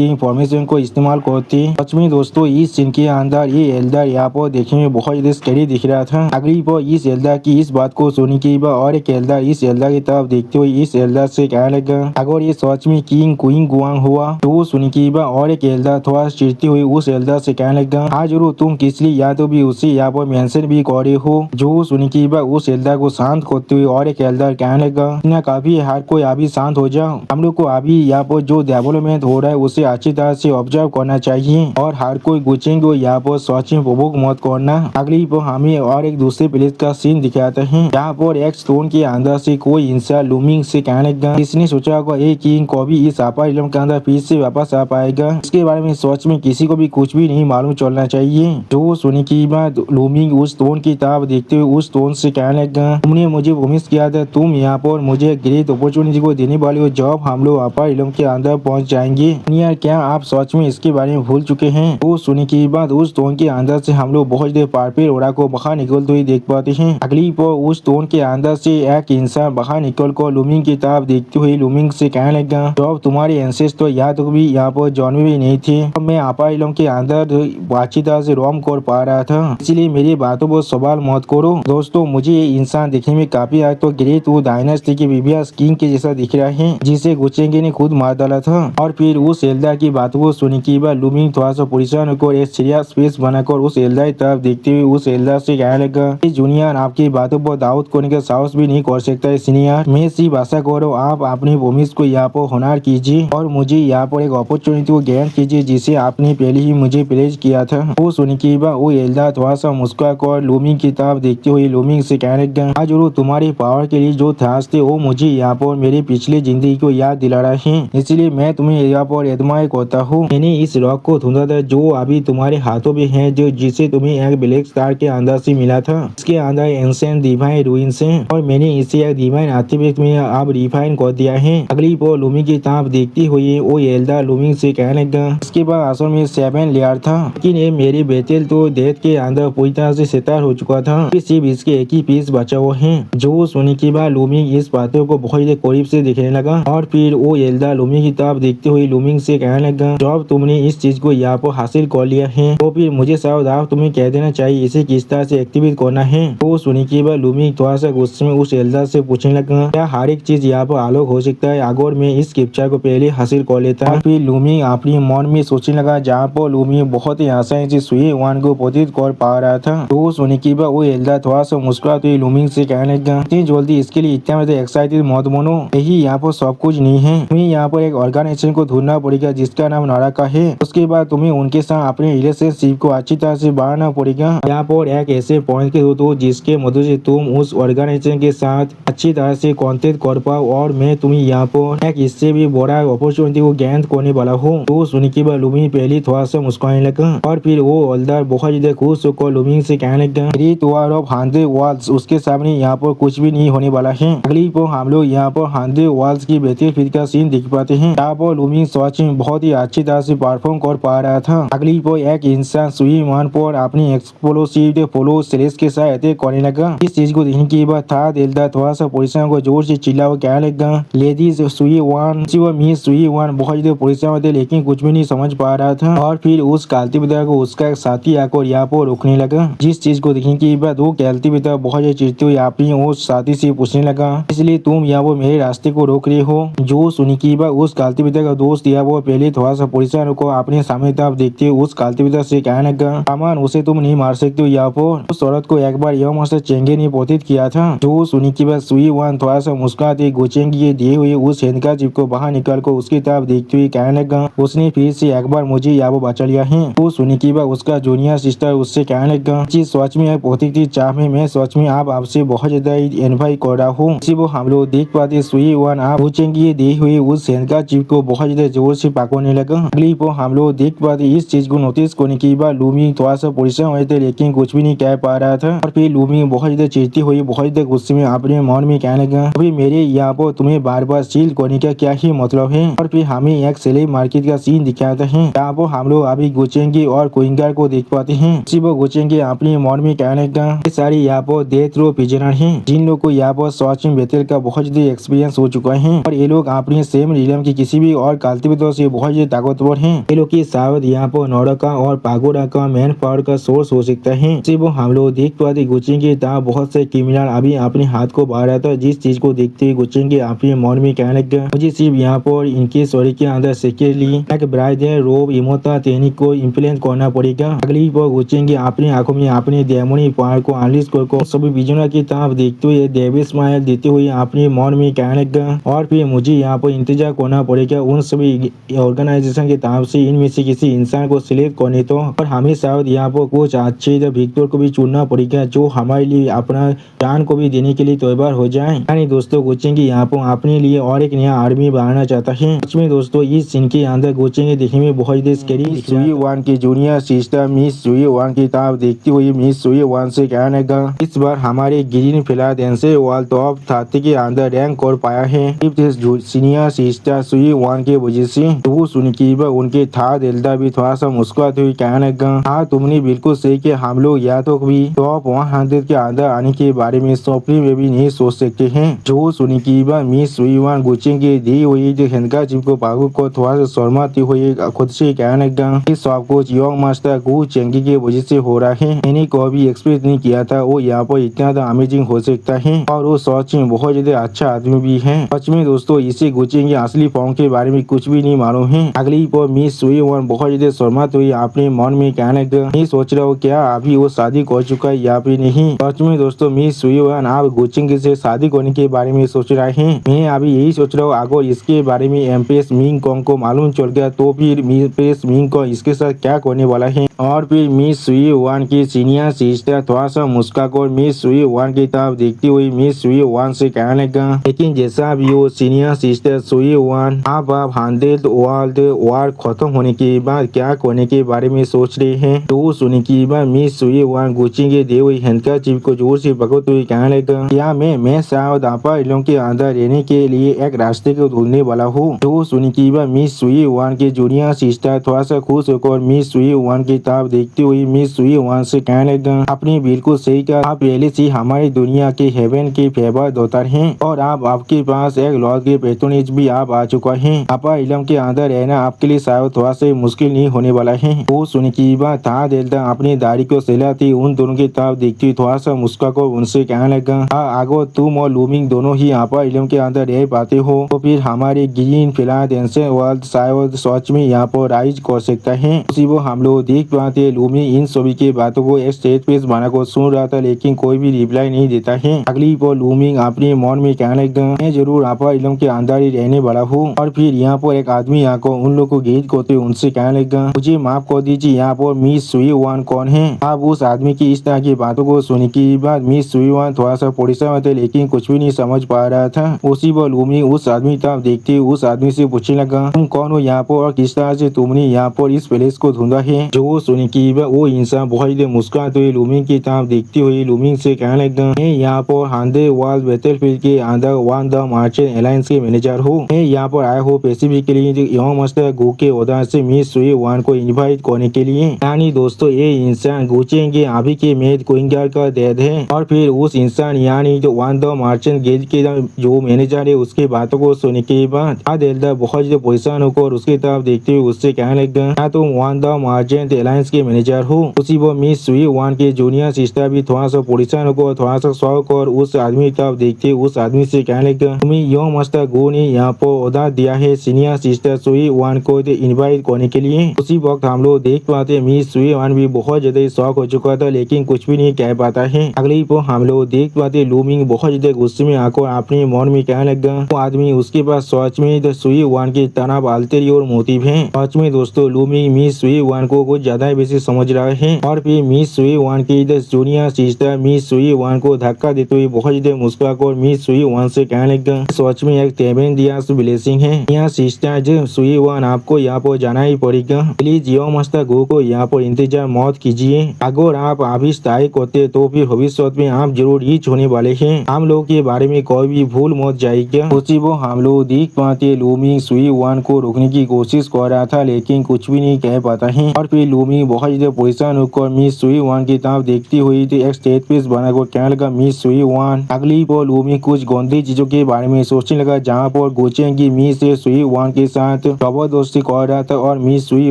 इंफॉर्मेशन को इस्तेमाल करते। सच में दोस्तों इस सीन के अंदर ये एल्डर यहाँ पर देखने में बहुत ज्यादा स्कैरी दिख रहा था। अगली पर इस एल्डर की इस बात को सुनी के बाद और एक एल्डर इस एल्डर की तरफ देखते हुए इस एल्डर से कहने लगा, अगर ये सच में किंग क्वीन गुआंग हुआ तो सुनी के बाद और एक एल्डर थोड़ा चिढ़ते हुए उस एल्डर से कहने लगा, हाँ जरूर तुम किस लिए या तो भी उसे यहाँ पर मेंशन भी करे हो। जो सुनी के बाद उस एल्डर को शांत करते हुए और एक एल्डर कहने लगा, ना काफी हर कोई अभी शांत हो जाओ, हम लोग को अभी यहाँ पर जो डेवलपमेंट हो रहा है उसे अच्छी तरह से ऑब्जर्व करना चाहिए और हर कोई गुचेंगे को यहाँ पर सच में प्रवोक मत करना। अगली पर हमें और एक दूसरे प्लेस का सीन दिखाते हैं जहाँ पर एक स्टोन के अंदर से कोई इंसान लूमिंग से कहने लगा, इसने सोचा होगा एक किंग कभी इस अपर इलम के अंदर फिर से वापस आ पाएगा, इसके बारे में सच में किसी को भी कुछ भी नहीं मालूम चलना चाहिए। जो सुनी की बात लूमिंग उस स्टोन की तरफ देखते हुए उस स्टोन से कहने लगा, तुमने मुझे प्रॉमिस किया था तुम यहाँ पर मुझे ग्रेट अपॉर्चुनिटी को देने वाले हो जब हम लोग अपर इलम के अंदर पहुँच जाएंगे, यार क्या आप सच में इसके बारे में भूल चुके हैं। तो सुनी की बात उस स्टोन के अंदर से हम लोग बहुत देर पार्पिल ओरा को बाहर निकलते हुए देख पाते हैं। अगली पर उस स्टोन के अंदर से एक इंसान बाहर निकल कर लूमिंग की तरफ देखते हुए लूमिंग से कहने लगा, जब तुम्हारे एंसेस्टर या तो भी यहाँ पर जन्मे भी नहीं थे, अब मैं अपर इलम के अंदर अच्छी तरह से रोम कर पा रहा था, इसलिए मेरी बातों पर सवाल मत करो। दोस्तों मुझे ये इंसान देखने में काफी आज तो ग्रेट वो डायनेस्टी के विवियस किंग के जैसा दिख रहा है जिसे गुचेंगे ने खुद मार डाला था। और फिर उस एल्डर की बातों को सुनी की बात लूमिंग थोड़ा सा परेशान होकर एक सीरियस फेस बनाकर उस एल्डर की तरफ देखते हुए उस एल्डर से कहने लगा, जूनियर आपकी बातों पर दाऊद करने का साहस भी नहीं कर सकता है सीनियर, मैं सिर्फ आशा करो आप अपनी प्रोमिस को यहाँ पर होनर कीजिए और मुझे यहाँ पर एक अपॉर्चुनिटी को गेन कीजिए जिसे आपने पहले ही मुझे प्लेज किया था। वो सुनी की बात वो एल्डर थोड़ा सा मुस्कुरा कर लूमिंग की तरफ देखते हुए लूमिंग से कहने लगा, आज जरूर तुम्हारे पावर के लिए जो थास थे वो मुझे यहाँ पर मेरी पिछली जिंदगी को याद दिला रहा है, इसलिए मैं तुम्हें यहाँ पर एडमायर करता हूँ। मैंने इस रॉक को ढूंढा था जो अभी तुम्हारे हाथों में है, जो जिसे तुम्हें एक ब्लैक स्टार के अंदर से मिला था, इसके अंदर एंशिएंट डिवाइन रूइंस है और मैंने इसे एक डिवाइन आर्टिफैक्ट में अब रिफाइन कर दिया है। अगली पर लूमिंग की तरफ देखती हुई वो एल्डर लूमिंग से कहने लगा, इसके बाद असल में 7 लेयर था लेकिन ये मेरी बेटेल तो डेथ के अंदर पूरी तरह से सितार हो चुका था, सिर्फ इसके एक ही पीस बचा हुआ है। जो सुनी के बाद लूमिंग इस बातों को बहुत ही करीब से दिखने लगा और फिर वो एल्डर लूमिंग की तरफ देखते हुए लूमिंग से कहने लगा, जब तुमने इस चीज को यहाँ पर हासिल कर लिया है तो फिर मुझे सावधान तुम्हें कह देना चाहिए इसे किस तरह से एक्टिवेट करना है। तो सुनी के बाद लूमिंग थोड़ा सा गुस्से में उस एल्डर से पूछने लगा, क्या हर एक चीज यहाँ पर आलोक हो सकता है अगर मैं इस कैप्चर को पहले हासिल कर लेता। और फिर लूमिंग अपनी मन में सोचने लगा जहाँ पर लूमिंग बहुत ही आसानी से सुई वन को प्रतीत कर पा रहा था। तो सुनी के बाद वो एल्डर थोड़ा सा मुस्कुराते हुए लूमिंग से कहने लगा, इतनी जल्दी इसके लिए इतना ज्यादा एक्साइटेड मत बनो, यही यहाँ पर सब कुछ नहीं है, तुम्हें यहाँ पर एक ऑर्गेनाइजेशन को ढूंढना पड़ेगा जिसका नाम नाराका है, उसके बाद तुम्हें उनके साथ अपने रिलेशनशिप को अच्छी तरह से बढ़ाना पड़ेगा। यहाँ पर एक ऐसे पॉइंट के दो जिसके मदद से तुम उस ऑर्गेनाइजेशन के साथ अच्छी तरह से कांटेक्ट कर पाओ और मैं तुम्हें यहाँ पर एक इससे भी बड़ा अपॉर्चुनिटी को गेन करने वाला हूँ। तो सुनी के बाद लूमिंग पहले थोड़ा सा मुस्कुराने लगा और फिर वो एल्डर बहुत ज्यादा खुश होकर लूमिंग से कहने लगा, ग्रेट वॉर ऑफ 100 वॉल्स उसके सामने यहाँ पर कुछ भी नहीं होने वाला है। अगली पर हम लोग यहाँ पर 100 वॉल्स की बैटलफील्ड का सीन देख पाते हैं। यहाँ पर लूमिंग सच में बहुत ही अच्छी तरह से परफॉर्म कर पा रहा था। अगली पर एक इंसान सुई वन पर अपनी एक्सप्लोसिव फॉलो सेलेस के साथ अटैक करने लगा। इस चीज को देखने के बाद था एल्डर थोड़ा सा परेशान को जोर से चिल्ला वो कहने लगा, लेडीज सुई वन मिस सुई वन बहुत ज्यादा परेशान होते लेकिन कुछ भी नहीं समझ पा रहा था। और फिर उस कालती पिता को उसका एक साथी आकर यहाँ पर रोकने लगा। जिस चीज को देखने के बाद वो कालती पिता बहुत ज्यादा चिढ़ते हुए अपनी उस साथी से पूछने लगा, इसलिए तुम यहाँ वो मेरे रास्ते को रोक रहे हो। जो सुनी की बात उस कालती पिता का दोस्त या वो पहले थोड़ा सा परेशान होकर अपने सामने तरफ देखते हुए उस कालती पिता से कहने लगा, अमान उसे तुम नहीं मार सकते हो, यहाँ पर उस औरत को एक बार यह मस्त चेंगे ने प्रतीत किया था। जो सुनी की बात सुई वन थोड़ा सा मुस्कुराते गोचेंगे दिए हुए उस हैंडकरचिप को बाहर निकाल कर उसकी तरफ देखते हुए कहने लगा, लगा उसने फिर से एक बार मुझे यहाँ पर बचा लिया है। वो सुनने के बाद उसका जूनियर सिस्टर उससे कहने लगा जी सच में बहुत ही चाह में मैं सच में आप आपसे बहुत ज्यादा इन्वाइट कर रहा हूँ। इसी वो हम लोग देख पाते सुई वन आप पूछेंगे दी हुई उस हैंका चिप को बहुत ज्यादा जोर से पकड़ने लगा। अगली वो हम लोग देख पाते इस चीज को नोटिस करने के बाद लूमी थोड़ा सा परेशान हुए थे लेकिन कुछ भी नहीं कह पा रहा था। और फिर लूमी बहुत ज्यादा चिढ़ती हुई बहुत ज्यादा गुस्से में अपने मन में कहने लगा अभी मेरे यहाँ पर तुम्हें बार बार सील करने का क्या ही मतलब है। और फिर हमें एक सेलेब मार्केट का सीन दिखाता है यहाँ पर हम लोग अभी गुचेंगे और क्विंगर को देख पाते हैं। वो गुचेंगे अपने मन में कहने लगा ये सारे यहाँ पर डेथ रो प्रिजनर हैं जिन लोग को यहाँ पर सच में बेतल का बहुत ज्यादा एक्सपीरियंस हो चुका है और ये लोग अपने सेम रिलम की किसी भी और कल्टिवेटर से बहुत ज्यादा ताकतवर हैं। ये लोग की शायद यहाँ पर नौरका और पागोडा का मैन पावर का सोर्स हो सकता है। वो हम लोग देख पाते गुचेंगे तहाँ बहुत से क्रिमिनल अभी अपने हाथ को बाहर रहा था जिस चीज को देखते हुए गुचेंगे अपने मन में कहने लगा मुझे सिर्फ यहाँ पर इनके सॉरी के अंदर सेक्रेटली एक ब्राइडल रोब इमोता टेक्निक को इम्प्लीमेंट करना पड़ेगा। अगली पर गुचेंगे अपनी आंखों में अपने डेमोनी पावर को अनलीज कर सभी विजनर की तरफ देखते हुए डेविड स्माइल देते हुए अपने मन में कहने लगा और फिर मुझे यहाँ पर इंतजार करना पड़ेगा उन सभी ऑर्गेनाइजेशन की तरफ से इनमें से किसी इंसान को सिलेक्ट करने तो और हमें शायद यहाँ पर कुछ अच्छे विक्टर को भी चुनना पड़ेगा जो हमारे लिए अपना जान को भी देने के लिए तैयार हो जाए। यानी दोस्तों गुचेंगे यहाँ पर अपने लिए और एक नया आर्मी बनाना चाहता है। में दोस्तों इस सीन के अंदर गुचेंगे देखने में बहुत ही स्कैरी सुई वन की जूनियर सिस्टर मिस सुई वन की तरफ देखती हुई मिस सुई वन से कहने लगा इस बार हमारे ग्रीन फिलाडेल्फिया वर्ल्ड टॉप 30 के अंदर रैंक कर पाया है सीनियर सिस्टर सुई वन की वजह से। तो वो सुन के उनके था दिलदा भी थोड़ा सा मुस्कुराते हुए कहने लगा हाँ तुमने बिल्कुल सही कि हम लोग या तो भी टॉप 100 के अंदर आने के बारे में सपने में भी नहीं सोच सकते हैं। जो सुन के मिस सुई वन गुचेंगे दी हुई जो हैंका चिप को बागु को थोड़ा सा शर्माती हुई खुद से कहने लगा इस सब कुछ यंग मास्टर गु चेंगी की वजह से हो रहा है। मैंने कभी एक्सपेक्ट नहीं किया था वो यहाँ पर इतना तो अमेजिंग हो सकता है और वो सच में बहुत ज्यादा अच्छा आदमी भी है। सच में दोस्तों इसे गुचेंगे असली फॉर्म के बारे में कुछ भी नहीं मालूम है। अगली पर मिस सुई वन बहुत ज्यादा शर्माती हुई अपने मन में कहने लगा नहीं सोच रहा हूँ क्या अभी वो शादी कर चुका है या फिर नहीं। सच में दोस्तों मिस सुई वन आप गुचेंगे से शादी करने के बारे में सोच रहे हैं। मैं अभी यही सोच रहा हूँ अगर इसके बारे में एम्प्रेस मिंग कॉन्ग को मालूम चल गया तो फिर एम्प्रेस मिंग को इसके साथ क्या करने वाला है। और फिर मिस सुई वन की सीनियर सिस्टर थोड़ा सा मुस्कुराकर मिस सुई वन की तरफ देखती हुई मिस सुई वन से कहने लगा लेकिन जैसा भी हो सीनियर सिस्टर सुई वन आप 100 वर्ल्ड वार खत्म होने के बाद क्या करने के बारे में सोच रहे हैं। तो सुनने के बाद मिस सुई वन गुचेंगे दे हुई हैंका चिप को जोर से पकड़ते हुए कहने लगा क्या मैं शायद आपा इलों के अंदर रहने के लिए एक रास्ते को ढूंढने वाला हूँ। तो सुनने के बाद मिस सुई वन के जूनियर सिस्टर थोड़ा सा खुश होकर मिस सुई वन की तरफ देखती हुई मिस सुई वन से कहने लगा आपने बिल्कुल सही कहा आप पहले से हमारी दुनिया के हेवन के फेवर डॉटर हैं और आपके पास एक लॉर्ड के पेट्रोनेज भी आप आ चुका है। आपा इलम के अंदर रहना आपके लिए शायद थोड़ा सा मुश्किल नहीं होने वाला है। वो सुनने की बात था दिलदा अपनी दाढ़ी को सहलाती उन दोनों की तरफ देखती थोड़ा सा मुस्कुराकर उनसे कहने लगा अगर तुम और लूमिंग दोनों ही आपा इलम के अंदर रह पाते हो तो फिर हमारे ग्रीन फिलाडेल्फिया वर्ल्ड शायद सच में यहाँ पर राइज कर सकता है। उसी वो हम लोग देख पाते लूमिंग इन सभी की बातों को एक स्टेज पे बना कर सुन रहा था लेकिन कोई भी रिप्लाई नहीं देता है। अगली पर लूमिंग अपने मन में कहने लगा मैं जरूर आपा इलम के अंदर ही रहने वाला हूँ। और फिर यहाँ पर एक आदमी आकर उन लोग को गेट करते उनसे कहने लगा मुझे माफ कर दीजिए यहाँ पर मिस सुई वन कौन है। आप उस आदमी की इस तरह की बातों को सुनने के बाद मिस सुई वन थोड़ा सा परेशान थे लेकिन कुछ भी नहीं समझ पा रहा था। उसी पर लूमिंग उस आदमी तरफ देखते उस आदमी से पूछने लगा तुम कौन हो यहाँ पर और किस तरह से तुमने यहाँ पर इस प्लेस को ढूंढा है। जो सुनी की वो इंसान बहुत ही मुस्कुराते हुए लूमिंग की तरफ देखती हुई लूमिंग से कहने लगा मैं यहाँ पर 100 वर्ल्ड बैटलफील्ड के अंदर वन द मार्चेंट अलायंस के मैनेजर हूँ। मैं यहाँ पर आया हूँ स्पेसिफिकली यंग मास्टर गु के उदाहरण से मिस सुई वन को इन्वाइट करने के लिए। यानी दोस्तों ये इंसान गुचेंगे अभी के मेड क्विंगर का डेड है और फिर उस इंसान यानी जो वन द मार्चेंट गिल्ड के जो मैनेजर है उसकी बातों को सुनने के बाद दिलदा बहुत ज्यादा परेशान होकर उसकी तरफ देखते हुए उससे कहने लगा तुम वन द मार्चेंट अलायंस के मैनेजर हो। उसी वो मिस सुई वन के जूनियर सिस्टर भी थोड़ा सा परेशान होकर थोड़ा सा शौक और उस आदमी तरफ देखते उस आदमी से कहने लगा तुम्हें यंग मास्टर गो ने यहाँ पर ऑर्डर दिया है सीनियर सिस्टर सुई वन को इन्वाइट करने के लिए। उसी वक्त हम लोग देख पाते मिस सुई वन भी बहुत ज्यादा शौक हो चुका था लेकिन कुछ भी नहीं कह पाता है। अगली पर हम लोग देख पाते लूमिंग बहुत ज्यादा गुस्से में आकर अपने मन में कहने लगा वो आदमी उसके पास सच में सुई वन की तरफ मिस्ट्री और मोटिव है। पाँच में दोस्तों लूमिंग मिस सुई वान को कुछ ज्यादा ही बेसी समझ रहा है और फिर मिस सुई वान की जूनियर सिस्टर मिस सुई वान को धक्का देते हुए बहुत ज्यादा मुस्कुराकर और मिस सुई वान से कहने लगा सच में एक तेबेन दिया ब्लेसिंग है। यहाँ सिस्टर सुई वान आपको यहाँ पर जाना ही पड़ेगा। प्लीज यो मास्टर गो को यहाँ पर इंतजार मत कीजिए। अगर आप अभी स्थायी करते तो फिर भविष्य में आप जरूर रिच होने वाले हैं। हम लोग के बारे में कोई भी भूल मत जाएगा। उसी वो हम लोग देख पाते लूमिंग सुई वान को रोकने की कोशिश कर रहा था लेकिन कुछ भी नहीं कह पाता है और फिर लूमिंग बहुत ज्यादा परेशान होकर मिस सुई वान की तरफ देखती हुई थी एक स्टेट पीस बनाकर कहने लगा मिस सुई वान। अगली पर लूमिंग कुछ गंदी चीजों के बारे में सोचने लगा जहाँ पर गोचेंगी मिस सुई वान के साथ जबरदस्ती कर रहा था और मिस सुई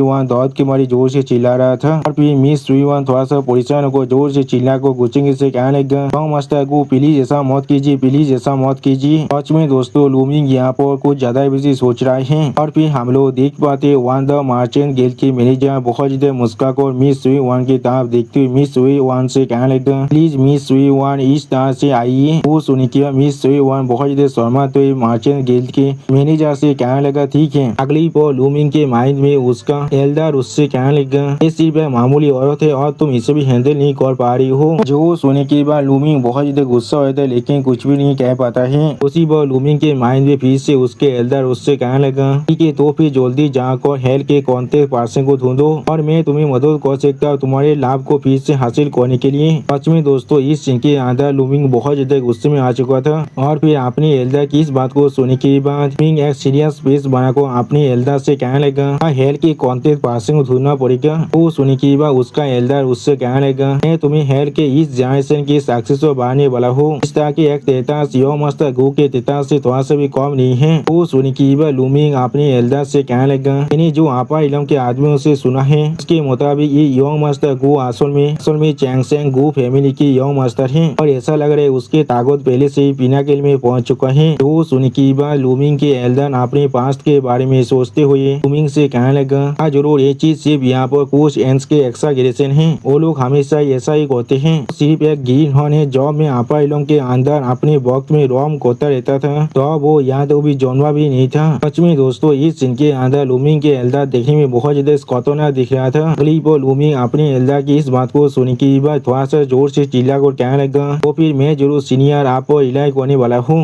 वान दर्द के मारी जोर से चिल्ला रहा था और फिर मिस सुई वान थोड़ा सा परेशान होकर जोर से चिल्ला को गोचेंगी से कहने लगा मास्टर को प्लीज ऐसा मत कीजिए, प्लीज ऐसा मत कीजिए। सच में दोस्तों लूमिंग यहाँ पर कुछ ज्यादा बिजी सोच रहे हैं और फिर हम लोग देख पाते वन द मार्चेंट गिल्ड की मैनेजर बहुत ज्यादा मुस्कुराकर मिस सुई वान की तरफ देखते हुए मिस सुई वान से कहने लगा प्लीज मिस सुई वान इस तरह से आइए। वो सुनी किया मिस सुई वान बहुत ज्यादा शर्माते हुए मार्चेंट गिल्ड के मैनेजर से कहने लगा ठीक है। अगली पर लूमिंग के माइंड में उसका एल्डर उससे कहने लगा ये सिर्फ मामूली औरत है और तुम इसे भी हैंडल नहीं कर पा रही हो। जो सुनने के बाद लूमिंग बहुत ज्यादा गुस्सा होता है लेकिन कुछ भी नहीं कह पाता है। उसी पर लूमिंग के माइंड में फिर से उसके एल्डर उससे कहने लगा ठीक है तो फिर जल्दी जाकर हेल्थ के कॉन्टेक्ट पर्सन को ढूंढो और मैं तुम्हें मदद कर सकता हूँ तुम्हारे लाभ को फिर से हासिल करने के लिए। सच में दोस्तों इस सीन के अंदर लूमिंग बहुत ज्यादा गुस्से में आ चुका था और फिर अपने एल्डर की इस बात को सुनने के बाद लूमिंग एक सीरियस फेस बनाकर अपने एल्डर से कहने लगा हेल्थ के कॉन्टेक्ट पर्सन को ढूंढना पड़ेगा। वो सुनने के बाद उसका एल्डर उससे कहने लगा मैं तुम्हें हेल्थ के इस जनरेशन की सक्सेस को बढ़ाने वाला हूँ। इस तरह के एक तेतास यो मास्टर गो के तेतास से थोड़ा सा भी कम नहीं है। वो सुनने के बाद लूमिंग अपने एल्डर से कहने लगा मैंने जो आपा इलम के आदमियों से सुना है उसके मुताबिक ये यंग मास्टर गो असल में चैंगसेंग गो फैमिली की यंग मास्टर है और ऐसा लग रहा है उसके ताकत पहले से ही पिनाकिल में पहुंच चुका है। तो सुनने के बाद लूमिंग के एल्डर अपने पास्ट के बारे में सोचते हुए लूमिंग से कहने लगा हाँ जरूर ये चीज सिर्फ यहाँ पर कुछ एंस के एक्साग्रेशन है। वो लोग हमेशा ऐसा ही कहते हैं। सिर्फ एक ग्रीन हॉर्न है जॉब में आपा इलम के अंदर अपने वक्त में रोम करता रहता था तो वो यहाँ तो भी जन्मा भी नहीं था। सच में दोस्तों इस सीन के अंदर लूमिंग के एल्डर देखने में बहुत ज्यादा खतरनाक दिख रहा था। अगली पर लूमिंग अपने एल्डर की इस बात को सुनने के बाद थोड़ा सा जोर से चिल्ला कर कहने लगा तो फिर मैं जरूर सीनियर आपको इलाज करने वाला हूँ।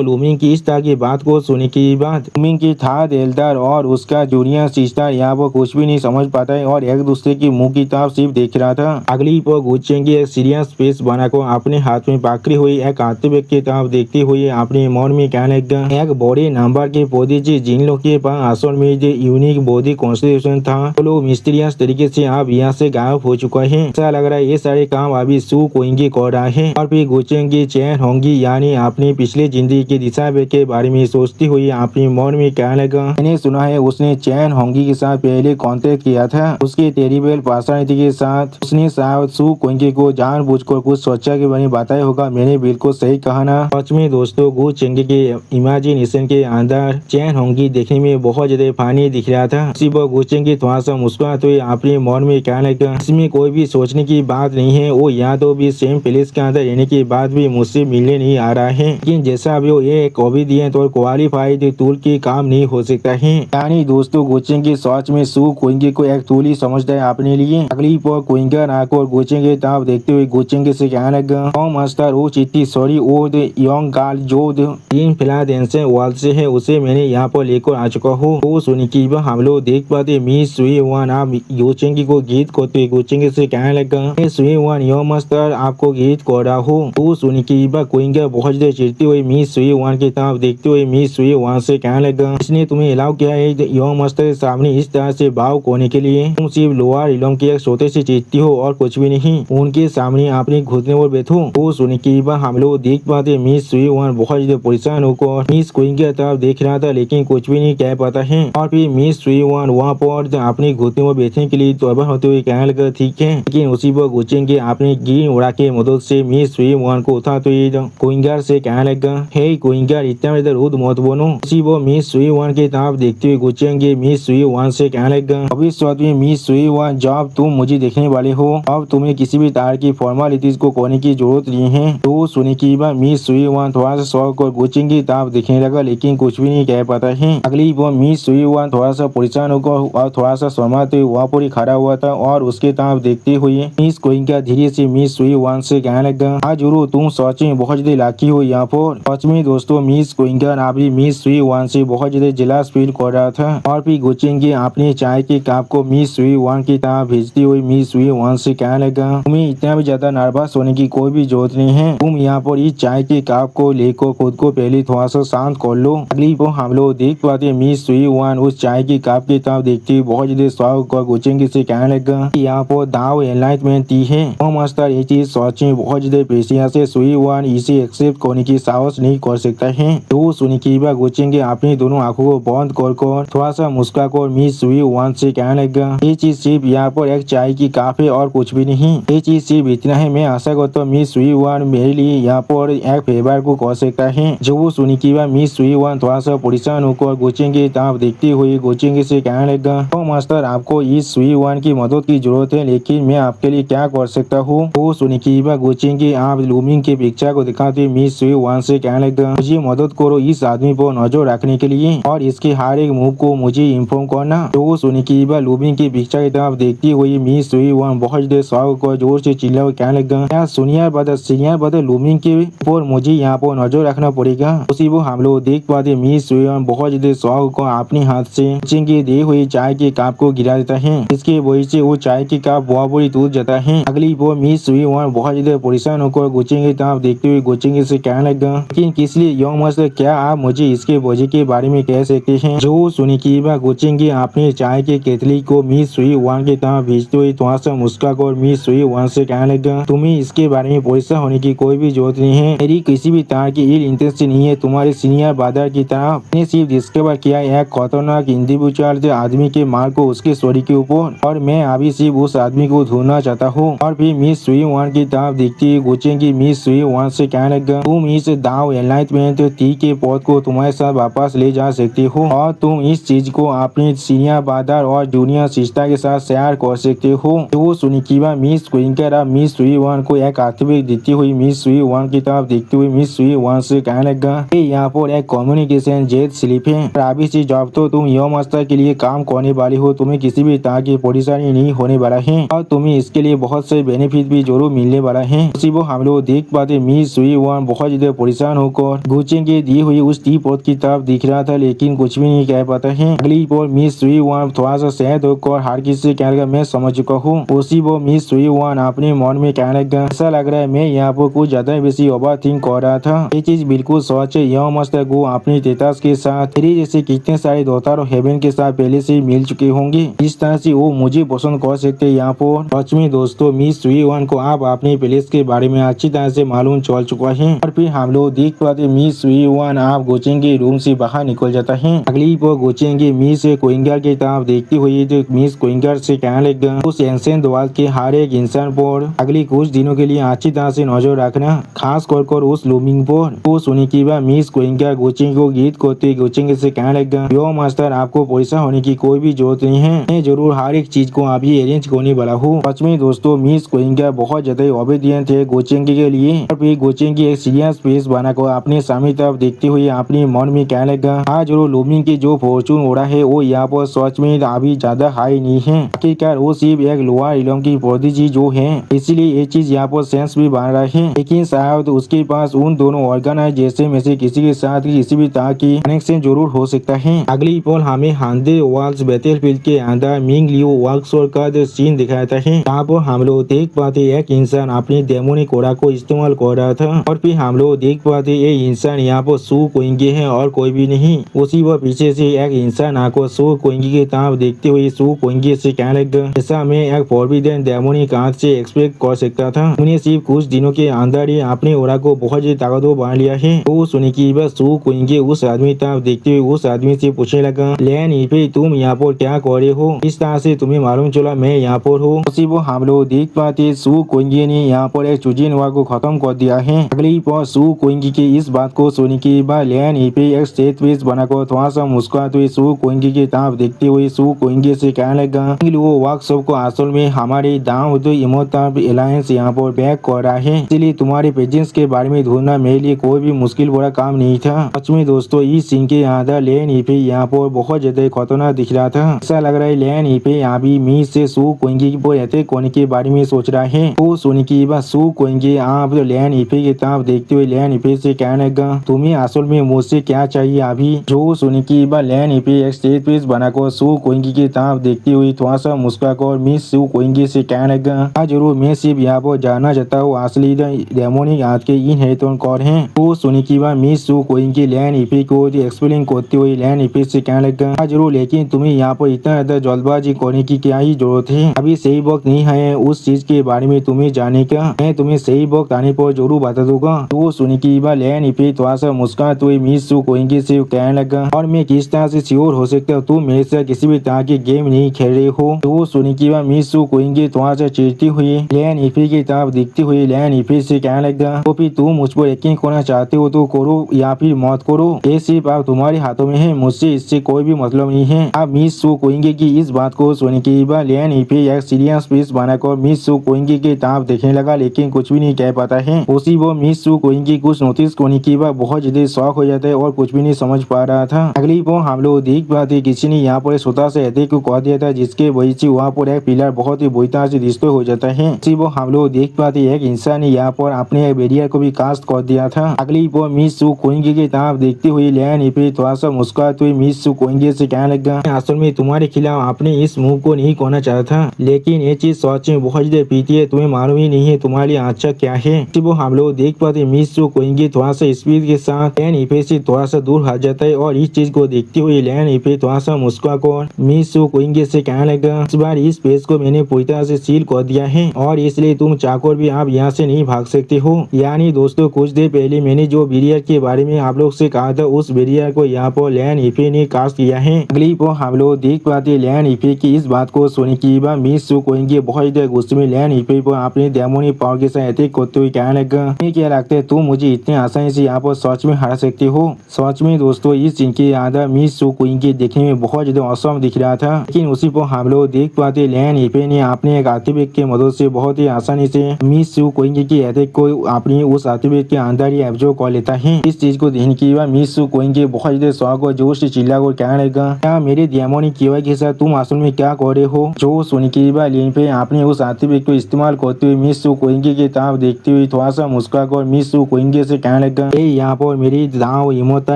लूमिंग की इस तरह की बात को सुनने के बाद लूमिंग की थर्ड एल्डर और उसका जूनियर सिस्टर यहाँ पर कुछ भी नहीं समझ पाता है और एक दूसरे की मुंह की तरफ सिर्फ देख रहा था। अगली पर गुचेंगी एक सीरियस फेस बनाकर अपने हाथ में पकड़ी हुई एक आते व्यक्ति की तरफ देखते हुए अपने मन में कहने लगा एक बड़े नंबर के पौधे जिन लोग के पास असल में जो यूनिक बॉडी कॉन्स्टिट्यूशन था वो लोग मिस्टीरियस तरीके से अब यहाँ से गायब हो चुका है। ऐसा लग रहा है ये सारे काम अभी सू कोइंगी कर रहा है और फिर गुचेंगी चैन होंगी यानी अपनी पिछली जिंदगी की दिशा के बारे में सोचती हुई अपने मन में कहने लगा मैंने सुना है उसने चैन होंगी के साथ पहले कांटेक्ट किया था। उसके टेरिबल पर्सनालिटी के साथ उसने शायद सू कोइंगी को जानबूझकर कुछ सोचा के बारे में बताया होगा। मैंने बिल्कुल सही कहा ना। सच में दोस्तों गु चेंगी के इमेजिनेशन के अंदर चैन होंगी देखने में बहुत ज्यादा फानी दिख रहा था। उसी पर गु चेंगी थोड़ा सा मुस्कुराते हुए अपने मन में कहने लगा इसमें कोई भी सोचने की बात नहीं है। वो यहाँ तो भी सेम प्लेस के अंदर रहने के बाद भी मुझसे मिलने नहीं आ रहा है लेकिन जैसा अभी वो ये कभी दिए तो क्वालिफाइड टूल की काम नहीं हो सकता है। यानी दोस्तों गुचेंगी सच में सू कोइंगी को एक टूल ही समझता है अपने लिए। अगली पर कोइंगा आकर गुचेंगी तरफ देखते हुए गुचेंगी से कहने लगा मास्टर वो चिट्ठी सॉरी वो यंग गर्ल जो तीन फिलाडेल्फिया वर्ल्ड से है उसे मैंने यहाँ पर लेकर आ चुका हूँ। वो सुनी की हम लोग देख पाते मिस सुई वान आप गुचेंगी को गीत करते गुचेंगी से कहने लगा सुई वान यो मास्टर आपको गीत कर रहा हूँ। वो सुनी की कोइंगा बहुत ज्यादा चिढ़ती हुई मिस सुई वान की तरफ देखते हुए मिस सुई वान से कहने लगा इसने तुम्हें अलाउ किया है यो मास्टर के सामने इस तरह से भाव करने के लिए। तुम सिर्फ लोअर इलम की एक छोटे से चिट्ठी हो और कुछ भी नहीं। उनके सामने अपने घुटने पर बैठो। वो सुनी की हम लोग देख पाते मिस सुई वान बहुत ज्यादा परेशान होकर मिस कोइंगा की तरफ देख रहा था लेकिन कुछ भी नहीं कह पाता है और फिर मिस सुई वान वहाँ पर अपने घुटने पर बैठने के लिए तौबा होते हुए कहने लगा ठीक है। लेकिन उसी पर गुचेंगे अपने गिन उड़ा के मदद से मिस सुई वान को उठाते हुए कोइंगर से कहने लगा हे कोइंगर इतना इधर रुद मत बनो। उसी पर मिस सुई वान की तरफ देखते हुए गुचेंगे मिस सुई वान से कहने लगा भविष्य में मिस सुई वान जब तुम मुझे देखने वाले हो अब तुम्हें किसी भी तरह की फॉर्मेलिटीज को करने की जरूरत नहीं है। तो सुनी की मिस सुई वान थोड़ा सा शौक और गुचेंगी तरफ देखने लगा लेकिन कुछ भी नहीं कह पाता है। अगली वो मिस सुईवान थोड़ा सा परेशान होकर और थोड़ा सा शर्माते हुए वहाँ पर ही खड़ा हुआ था और उसके तरफ देखते हुए मिस कोइंका धीरे से मिस सुईवान से कहने लगा, हाँ जरूर तुम सच में बहुत ज्यादा लाकी हो यहाँ पर। सच में दोस्तों मिस कोइंका अभी मिस सुईवान से बहुत ज्यादा जेलस फील कर रहा था और फिर गुचेंगे अपने चाय के कप को मिस सुईवान की तरफ भेजते हुए मिस सुईवान से कहने लगा, तुम्हें इतना भी ज्यादा नर्वस होने की कोई भी जरूरत नहीं है, तुम यहाँ पर इस चाय के कप को लेकर खुद को पहले थोड़ा सा शांत कर लो। अगली वो हम लोग देख पाते मिस सुईवान उस चाय के कप की तरफ देखते हुए बहुत ज्यादा शौक कर गुचेंगे से कहने लगा, यहाँ पर दाव एनलाइटमेंट दी है वो मास्टर ये चीज सच में बहुत ज्यादा पेशिया से सुईवान इसे एक्सेप्ट करने की साहस नहीं कर सकता है। तो सुनी की बात गुचेंगे अपनी दोनों आंखों को बंद कर थोड़ा सा मुस्का कर मिस सुईवान से कहने लगा, ये चीज सिर्फ यहाँ पर एक चाय की कप है और कुछ भी नहीं, ये चीज सिर्फ इतना है। मैं आशा करता हूँ मिस सुईवान मेरे लिए यहाँ पर एक फेवर को कर सकता है। जो वो सुनी की बात मिस सुईवान थोड़ा सा परेशान होकर गुचेंगे तरफ देखते हुए गुचेंगे से कहने लगा, तो मास्टर आपको इस सुईवान की मदद की जरूरत है, लेकिन मैं आपके लिए क्या कर सकता हूँ। वो सुनी की बात गुचेंगे आप लूमिंग के पिक्चर को दिखाते मिस सुईवान से कहने लगा, मुझे मदद करो इस आदमी पर नजर रखने के लिए और इसके हर एक मूव को मुझे इन्फॉर्म करना। तो वो सुनी की बात लूमिंग के पिक्चर की तरफ देखती हुई मिस सुईवान बहुत देर शौक को जोर से चिल्ला कहने लगा, क्या सीनियर बदल लूमिंग के ऊपर मुझे यहाँ पर नजर रखना पड़ेगा। उसी वो हम लोग देख पाते मिस सुईवान बहुत ज्यादा शौक को अपने हाथ से गुचेंगे दे हुए चाय के कप को गिरा देता है, इसके वजह से वो चाय के कप बराबर टूट जाता है। अगली वो मिस सुईवान बहुत ज्यादा परेशान होकर गुचेंगे तरफ देखते हुए गुचेंगे से कहने लगा, लेकिन किस लिए यह मसला, क्या आप मुझे इसके वजह के बारे में कह सकते हैं। जो सुनी की बात गुचेंगे अपने चाय के केतली को मिस सुईवान के तरफ भेजते हुए थोड़ा सा मुस्का कर मिस सुईवान से कहने लगा, तुम्हें इसके बारे में परेशान होने की कोई भी जरूरत नहीं है, मेरी किसी भी तरह की इल इंटेंशन नहीं है तुम्हारे सीनियर ब्रदर की तरफ। मैंने सिर्फ डिस्कवर किया एक खतरनाक इंडिविजुअल आदमी के मार को उसके स्टोरी के ऊपर और मैं अभी सिर्फ उस आदमी को ढूंढना चाहता हूँ। और फिर मिस सुईवान की तरफ देखती हुई गुचेंगी मिस सुईवान से कहने लगा, तुम इस दाव एनलाइटमेंट टी के पद को तुम्हारे साथ वापस ले जा सकते हो और तुम इस चीज को अपने सीनियर ब्रदर और जूनियर सिस्टर के साथ शेयर कर सकते हो। तो सुनी की बात मिस क्विंकर मिस सुईवान को एक आर्थिक देती हुई मिस सुईवान की तरफ देखते हुए मिस सुईवान से कहने लगा, यहाँ पर एक कम्युनिकेशन जेट स्लिप है, अभी से जब तो तुम यह मास्टर के लिए काम करने वाले हो तुम्हें किसी भी तरह की परेशानी नहीं होने वाला है और तुम्हें इसके लिए बहुत से बेनिफिट भी जरूर मिलने वाला है। उसी वो हम लोग देख पाते मिस सुईवान बहुत ज्यादा परेशान होकर गुचेंगे दी हुई उस टी पॉट की तरफ दिख रहा था, लेकिन कुछ भी नहीं कह पाता है। अगली पर मिस सुईवान थोड़ा सा सहद होकर हर किसी से कहने लगा, मैं समझ चुका हूँ। उसी वो मिस सुईवान अपने मन में कहने लगा, ऐसा लग रहा है मैं यहाँ पर कुछ ज्यादा बेसी ओवर थिंक कर रहा था, ये चीज बिल्कुल सच है। यह मास्टर को अपने तेतास के साथ तेरी जैसे कितने सारे दोतार और हेवन के साथ पहले से मिल चुके होंगे, इस तरह से वो मुझे पसंद कर सकते यहाँ पर। सच में दोस्तों मिस सुईवान को आप अपने प्लेस के बारे में अच्छी तरह से मालूम चल चुका है। और फिर हम लोग देख पाते मिस सुईवान आप गुचेंगे रूम से बाहर निकल जाता है। अगली पर गुचेंगे मिस क्विंगर की तरफ देखती हुई तो मिस क्विंगर से कहने लगा, उस एंशिएंट दीवार के हर एक इंसान पर अगली कुछ दिनों के लिए अच्छी तरह से नजर रखना, खास कर उस लूमिंग पर। वो सुनी की बात मिस क्विंगर गुचेंगे को गीत करते गुचेंगे से कहने लगा, यो मास्टर आपको परेशान होने की कोई भी जरूरत नहीं है, मैं जरूर हर एक चीज को अभी अरेंज करने वाला हूँ। सच में दोस्तों मिस क्विंगर बहुत ज्यादा ओबीडियंट थे गुचेंगे के लिए। और फिर गुचेंगे एक सीरियस फेस बनाकर अपने सामने तरफ देखते हुए अपने मन में कहने लगा, हाँ जरूर लूमिंग की जो फॉर्चून हो रहा है वो यहाँ पर सच में अभी ज्यादा हाई नहीं है, आखिरकार वो सिर्फ एक लोअर इलम की प्रोडिजी जो है, इसीलिए ये चीज यहाँ पर सेंस भी बन रहा है, लेकिन शायद उसके पास उन दोनों ऑर्गेनाइजेशन में से किसी के साथ किसी भी तरह की कनेक्शन जरूर हो सकता है। अगली पल हमें हांदे वाल्स बैटलफील्ड के अंदर मिंग लियो वर्कशॉप का सीन दिखाता है, जहाँ पर हम लोग देख पाते एक इंसान अपनी डेमोनिक ऑरा को इस्तेमाल कर रहा था। और फिर हम लोग देख पाते ये इंसान यहाँ पर सू कोइंगे है और कोई भी नहीं। उसी वह पीछे से एक इंसान आकर सू कोइंगे की तरफ देखते हुए सू कोइंगे से कहने लगा, ऐसा मैं एक फॉरबिडन डेमोनिक हाथ से एक्सपेक्ट कर सकता था, उन्हें सिर्फ कुछ दिनों के अंदर ही अपने ऑरा को बहुत ज्यादा ताकतवर बना लिया है। वो सुनी की बस सू कोइंगे उस आदमी तरफ देखते हुए उस आदमी से पूछने लगा, लैन इपे तुम यहाँ पर क्या कर रहे हो, इस तरह से तुम्हें मालूम चला मैं यहाँ पर हूँ। उसी वो हम लोग देख पाते सू कोइंगे ने यहाँ पर एक चुजिन वार को खत्म कर दिया है। अगली पर सू कोइंगे की इस बात को सुनी के बाद लैन इपे एक स्टेट पेज बनाकर थोड़ा सा मुस्कुराते हुए सू कोइंगे की तरफ देखते हुए सू कोइंगे से कहने लगा, वो वर्कशॉप को असल में हमारे दाऊद इमोताब एलायंस यहाँ पर बैक कर रहा है, इसलिए तुम्हारे पेजेंट्स के बारे में ढूंढना मेरे लिए कोई भी मुश्किल बड़ा काम नहीं था। सच में दोस्तों इस सीन के अंदर लैन इपे इफे यहाँ पर बहुत ज्यादा खतरनाक दिख रहा था। ऐसा लग रहा है लैन इफे यहाँ भी मी से सू कोएंगे पर अटैक करने के बारे में सोच रहा है। तो सुन की बात सू कोएंगे आप लैन इफे की तरफ देखते हुए लैन इफे से कहने लगा तुम्हें असल में मुझसे क्या चाहिए अभी। जो सुन की बात लैन इफे एक स्टेज पीस बनाकर सू कोएंगे की तरफ देखती हुई थोड़ा सा मुस्कुराकर मिस सू कोएंगे से कहने लगा हाँ जरूर, मैं सिर्फ यहाँ पर जानना चाहता हूँ असली डेमोनिक हाथ के इनहेरिटर कौन है। तो सुन की बात मिस सू कोएंगे लैन इफे को एक्सप्लेन करते हुए लैन इफे से कहने लगा हाँ जरूर, लेकिन तुम्हें यहाँ पर इतना ज्यादा जल्दबाजी करने की क्या ही जरूरत है। अभी सही वक्त नहीं है उस चीज के बारे में तुम्हें जाने का, मैं तुम्हें सही वक्त आने पर जरूर बता दूंगा। तो सुन की बात लैन इफे थोड़ा सा मुस्कुराते हुए मिस सू कोएंगे से कहने लगा और मैं किस तरह से श्योर हो सकता हूँ तुम मेरे साथ किसी भी तरह की गेम नहीं खेल रहे हो। तो सुन की बात मिस सू कोएंगे थोड़ा सा चिढ़ती हुई लैन इफे की तरफ दिखती हुई लैन इफे से कहने लगा तो फिर तुम मुझ पर यकीन करना चाहते हो तो करो या फिर मत करो, ये सिर्फ आप तुम्हारे हाथों में है, मुझसे इससे कोई भी मतलब नहीं है। आप मिस सू कोएंगे की इस बात को सुन के बाद लैन इफे एक सीरियस फेस बनाकर मिस सू कोएंगे की तरफ देखने लगा लेकिन कुछ भी नहीं कह पाता है। उसी वो मिस सू कोएंगे कुछ नोटिस करने के बाद बहुत ज्यादा शौक हो जाता है और कुछ भी नहीं समझ पा रहा था। अगली वो हम लोग देख पाते किसी ने यहाँ पर छोटा सा अटैक को कह दिया था जिसके वजह से वहाँ पर एक पिलर बहुत ही बुरी तरह से डिस्ट्रॉय हो जाता है। इसी वो हम लोग देख पाते एक इंसान ने यहाँ पर अपने बैरियर को भी कास्ट कर दिया था। अगली वो मिस सू कोएंगे की तरफ देखते हुए लैन इफे थोड़ा सा मुस्कुराते हुए मिस सू कोएंगे से कहने लगा असल में तुम्हारे खिलाफ आपने इस मूव को नहीं करना चाहा था, लेकिन ये चीज सच में बहुत ज्यादा पीती है, तुम्हें मालूम ही नहीं है तुम्हारे अच्छा क्या है। वो हम लोग देख पाते मिस सू कोएंगे थोड़ा सा स्पीड के साथ लैन इफे से थोड़ा सा दूर हट जाता है और इस चीज को देखते हुए लैन इफे थोड़ा सा मुस्कुराकर मिस सू कोएंगे से कहने लगा इस बार इस पेज को मैंने पूरी तरह से सील कर दिया है और इसलिए तुम चाहकर भी आप यहाँ से नहीं भाग सकते हो। यानी दोस्तों कुछ देर पहले मैंने जो बैरियर के बारे में आप लोग से कहा था उस बैरियर को यहाँ पर लैन इफे ने कास्ट किया है। अगली को हम लोग देख पाते लैन इफे की इस बात को सुनने के बाद मिस सू कोएंगे बहुत ज्यादा गुस्से में लैन इफे पर अपने डेमोनिक पावर के साथ अटैक करते हुए कहने लगा क्या लगता है तुम मुझे इतने आसानी से यहाँ पर सच में हरा सकते हो। सच में दोस्तों इस सीन के आधा मिस सू कोएंगे देखने में बहुत ज्यादा औसम दिख रहा था, लेकिन उसी पर हम लोग देख पाते लैन इफे ने अपने एक आर्टिफैक्ट की मदद से बहुत ही आसानी से मिस सू कोएंगे की अटैक को अपनी उस आर्टिफैक्ट के अंदर ही एब्जॉर्ब कर लेता है। इस चीज को देखने के बाद मिस सू कोएंगे बहुत ज्यादा शौक और जोश से चिल्ला कर कहने लगा क्या मेरे डेमोनिक कीवर्ड के साथ तुम असल में क्या कर रहे हो। जो सुन के बाद लैन पे आपने उस आर्टिफैक्ट को इस्तेमाल करते हुए मिस सू कोएंगे की तरफ देखते हुए थोड़ा सा मुस्कुराकर मिस सू कोएंगे से कहने लगा यहाँ पर मेरी दाव इमोटा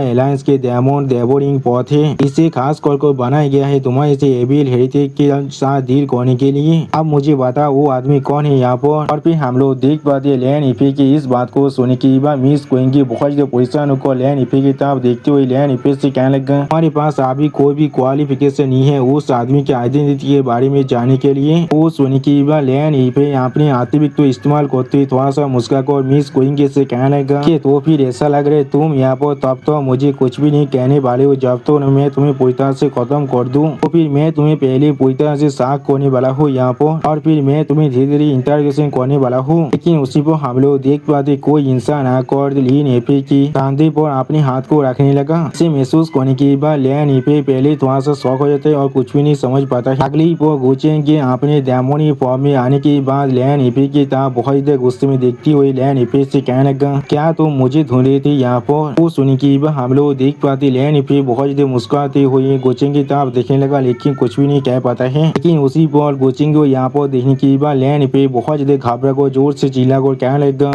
एलायंस के डेमोन डेवोरिंग पॉथ है, इसे खास कर बनाया गया है तुम्हारे से एविल हेरिटेज के साथ डील करने के लिए। अब मुझे बता वो आदमी कौन है यहाँ पर। और फिर हम लोग देख पाते लैन इफे की इस बात को सुनने के बाद मिस कोएंगे बहुत ज्यादा परेशान होकर लैन इफे की तरफ देखते हुए लैन इफे से कहने लगा हमारे पास अभी कोई भी क्वालिफिकेशन नहीं है उस आदमी के आइडेंटिटी के बारे में जानने के लिए। वो सुनने के बाद लैन इफे अपने आर्टिफैक्ट को इस्तेमाल करते हुए थोड़ा सा मुस्कुराकर मिस कोएंगे से कहने लगा कि तो फिर ऐसा लग रहा है तुम यहाँ पर तब तो मुझे कुछ भी नहीं कहने वाले हो, जब तो मैं तुम्हें पूरी तरह से खत्म कर दूं तो फिर मैं तुम्हें पहले पूरी तरह से साक करने वाला हूँ यहाँ पर और फिर मैं तुम्हें धीरे धीरे इंटरोगेशन करने वाला हूँ। लेकिन उसी पर हम लोग देख पाते कोई इंसान आकर लैन इफे की कंधे पर अपने हाथ को रखने लगा। इसे महसूस करने के बाद लैन इफे पहले थोड़ा सा शौक हो जाता है और कुछ भी नहीं समझ पाता है। अगली वो गुचेंगे अपने डेमोनिक फॉर्म में आने के बाद लैन इफे की तरफ बहुत ज्यादा गुस्से में देखती हुई लैन इफे से कहने लगा क्या तुम मुझे ढूंढ रहे थे यहाँ पर। वो सुनने के बाद हम लोग देख पाते लैन इफे बहुत ज्यादा मुस्कुराते हुए गोचेंग की तरफ देखने लगा लेकिन कुछ भी नहीं कह पाता है। लेकिन उसी पर गोचेंग को यहाँ पर देखने के बाद लैन इफे बहुत ज्यादा घबरा को जोर से चिल्ला कर कहने लगा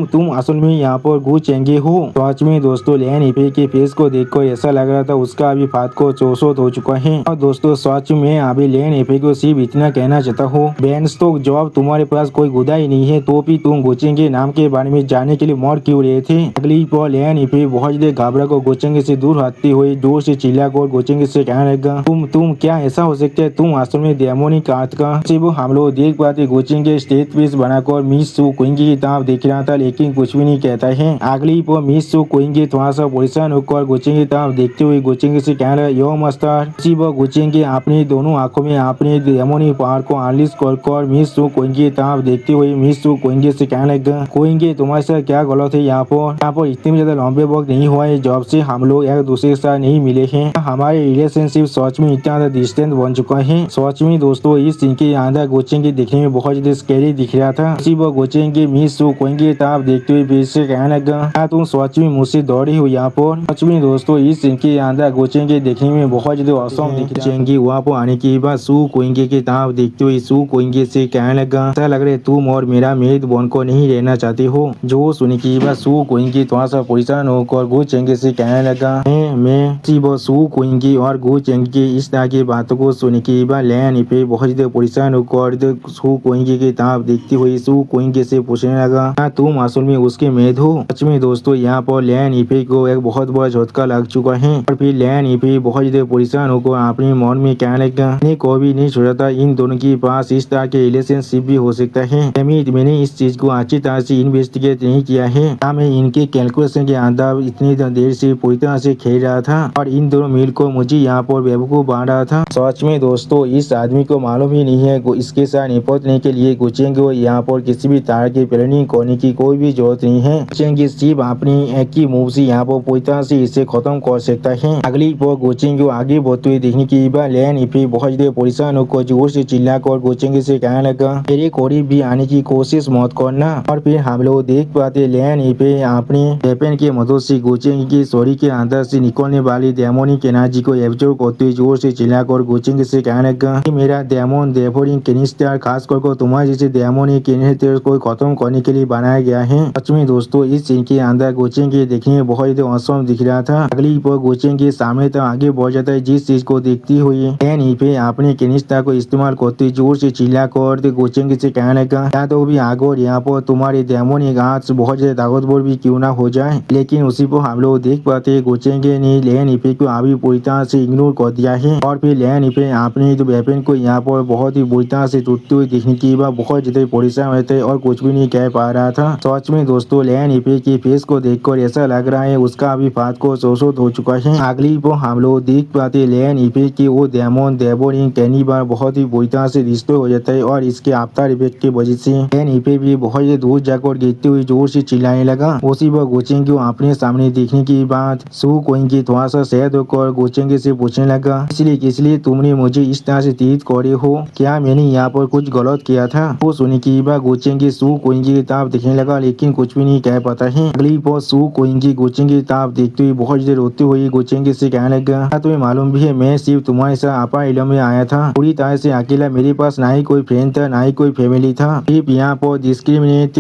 तुम असल में यहाँ पर गोचेंगे हो। सच में दोस्तों लैन इफे के फेस को देखकर ऐसा लग रहा था उसका अभी फात को चौसौत हो चुका है। और दोस्तों सच में अभी लैन इफे को सिर्फ इतना कहना चाहता हूँ बेंस तो जवाब तुम्हारे पास कोई गुदा ही नहीं है तो भी तुम गोचेंग के नाम के बारे में जानने के लिए मर क्यों रहे थे। अगली पर लैन इफे बहुत ज्यादा घबरा को गोचेंग से दूर हटते हुए जोर से चिल्ला कर गोचेंग से कहने लगा तुम क्या ऐसा हो सकता है तुम असल में डेमोनिक हाथ का। सिर्फ हम लोग देख पाते गोचेंग के स्टेज पीस बनाकर मिस सू कोएंगे की तरफ देख रहा था लेकिन कुछ भी नहीं कहता है। अगली पर मिस सू कोएंगे थोड़ा सा परेशान होकर गोचेंग की तरफ देखते हुए गोचेंग से कहने लगा यो मास्टर। इसी पर गोचेंग अपनी दोनों आंखों में अपने डेमोनिक पावर को अनलीश कर मिस सू कोएंगे की तरफ देखते हुए मिस सू कोएंगे से कहने लगा कोएंगे तुम्हारे साथ क्या गलत है यहाँ पर इतने ज्यादा लंबे वक्त नहीं हुआ है जब से हम लोग एक दूसरे के साथ नहीं मिले हैं। हमारे रिलेशनशिप सच में इतना ज्यादा डिस्टेंस बन चुका है। सच में दोस्तों इस सीन के अंदर गोचेंग दिखने में बहुत ज्यादा स्कैरी दिख रहा था। इसी पर गोचेंग मिस सू कोएंगे की तरफ देखते हुए फिर से कहने लगा तुम सच में मुझसे दौड़ी हो यहाँ पर। सच में दोस्तों इस सीन के के अंदर गोचेंगे देखने में बहुत ज्यादा औसम दिख रहा है। वहाँ पर आने के बाद सू कोइंगे की तरफ देखते हुए सू कोइंगे से कहने लगा, ऐसा लग रहा है तुम और मेरा मेद बन को नहीं रहना चाहते हो। जो सुने के बाद सू कोइंगे थोड़ा सा परेशान होकर गोचेंगे से कहने लगा, मैं सू कोइंगे और गोचेंगे की इस तरह की बातों को सुने के बाद लैन इफे बहुत ज्यादा परेशान होकर सू कोइंगे की तरफ देखते हुए सू कोइंगे से पूछने लगा, क्या तुम असल में उसके मेद हो? सच में दोस्तों यहाँ पर लैन इफे को एक बहुत बड़ा झटका लग चुका है और फिर लैन इफे बहुत ज्यादा परेशान होकर अपने मन में कहने लगा, मैंने कभी नहीं सोचा था इन दोनों के पास इस तरह के रिलेशनशिप भी हो सकता है। मैंने इस चीज को अच्छी तरह से इन्वेस्टिगेट नहीं किया है। मैं इनके कैलकुलेशन के अंदर इतनी देर से पूरी तरह से खेल रहा था और इन दोनों मिल को मुझे यहाँ पर बेवकूफ बना रहा था। सच में दोस्तों इस आदमी को मालूम ही नहीं है इसके साथ निपटने के लिए गोचेंगे यहाँ पर किसी भी तरह की प्लानिंग करने की कोई भी जरूरत नहीं है। गोचेंगे सिर्फ अपनी एक ही मूव से यहाँ पर पूरी तरह से इसे खत्म कर सकता है। अगली पर गोचेंगे आगे बढ़ते हुए देखने की बार लैन इफे बहुत ज्यादा परेशान होकर जोर से चिल्लाकर गोचेंगे से कहने लगा, मेरे करीब भी आने की कोशिश मत करना। और फिर हम लोग देख पाते लैन इफे अपने वेपन की मदद से गोचेंगे की शरीर के अंदर से निकलने वाली डेमोनिक एनर्जी को एब्जॉर्ब करते हुए जोर से चिल्लाकर गोचेंगे से कहने लगा, मेरा डेमोन डेवोरिंग कैनिस्टर खास कर तुम्हारे जैसे डेमोनिक कैनिस्टर को खत्म करने के लिए बनाया गया है। सच में दोस्तों इस सीन के अंदर गोचेंगे देखने में बहुत ज्यादा औसम दिख रहा था। अगली पर गोचेंगे सामने तक आगे बढ़ जाता है जिस चीज को देखती हुई लैन इफे अपने कैनिस्टर को इस्तेमाल करते जोर से चिल्लाकर गोचेंगे से कहने लगा, या तो भी आगे यहाँ पर तुम्हारे डेमोनिक हाथ बहुत ज्यादा ताकतवर भी क्यों ना हो जाए। लेकिन उसी पर हम लोग देख पाते गोचेंगे ने लैन इफे को अभी पूरी तरह से इग्नोर कर दिया है और फिर लैन इफे अपने वेपन को यहाँ पर बहुत ही बुरी तरह से टूटते हुए दिखने के बाद बहुत ज्यादा परेशान हुए थे और कुछ भी नहीं कह पा रहा था। सच में दोस्तों लैन इफे की फेस को देखकर ऐसा लग रहा है उसका अभी फात को शोषित हो चुका है। अगली पर हम लोग देख पाते लैन इफे की वो डेमोन डेवोरिंग कैनिबल बहुत ही बुरी तरह से डिस्ट्रॉय हो जाता है और इसके आफ्टर इफेक्ट की वजह से लैन इफे भी बहुत ही दूर जाकर गिरते हुए जोर से चिल्लाने लगा। उसी पर गोचेंगे को अपने सामने देखने के बाद सू कोइंगे थोड़ा सा सहद होकर गोचेंगे से पूछने लगा, इसलिए तुमने मुझे इस तरह से तीत करे हो, क्या मैंने यहाँ पर कुछ गलत किया था? वो सुनने की बात गोचेंगे सू कोइंगे की तरफ देखने लगा लेकिन कुछ भी नहीं कह पाता है। अगली पर सू कोइंगे गोचेंगे की तरफ देखते हुए बहुत देर रोते हुए गोचेंगे से कहने लगा, तुम्हें मालूम भी है मैं सिर्फ तुम्हारे साथ आपा इलम में आया था, पूरी तरह से अकेला, मेरे पास ना ही कोई फ्रेंड था ना ही कोई फैमिली था, सिर्फ यहाँ पर डिस्क्रिमिनेट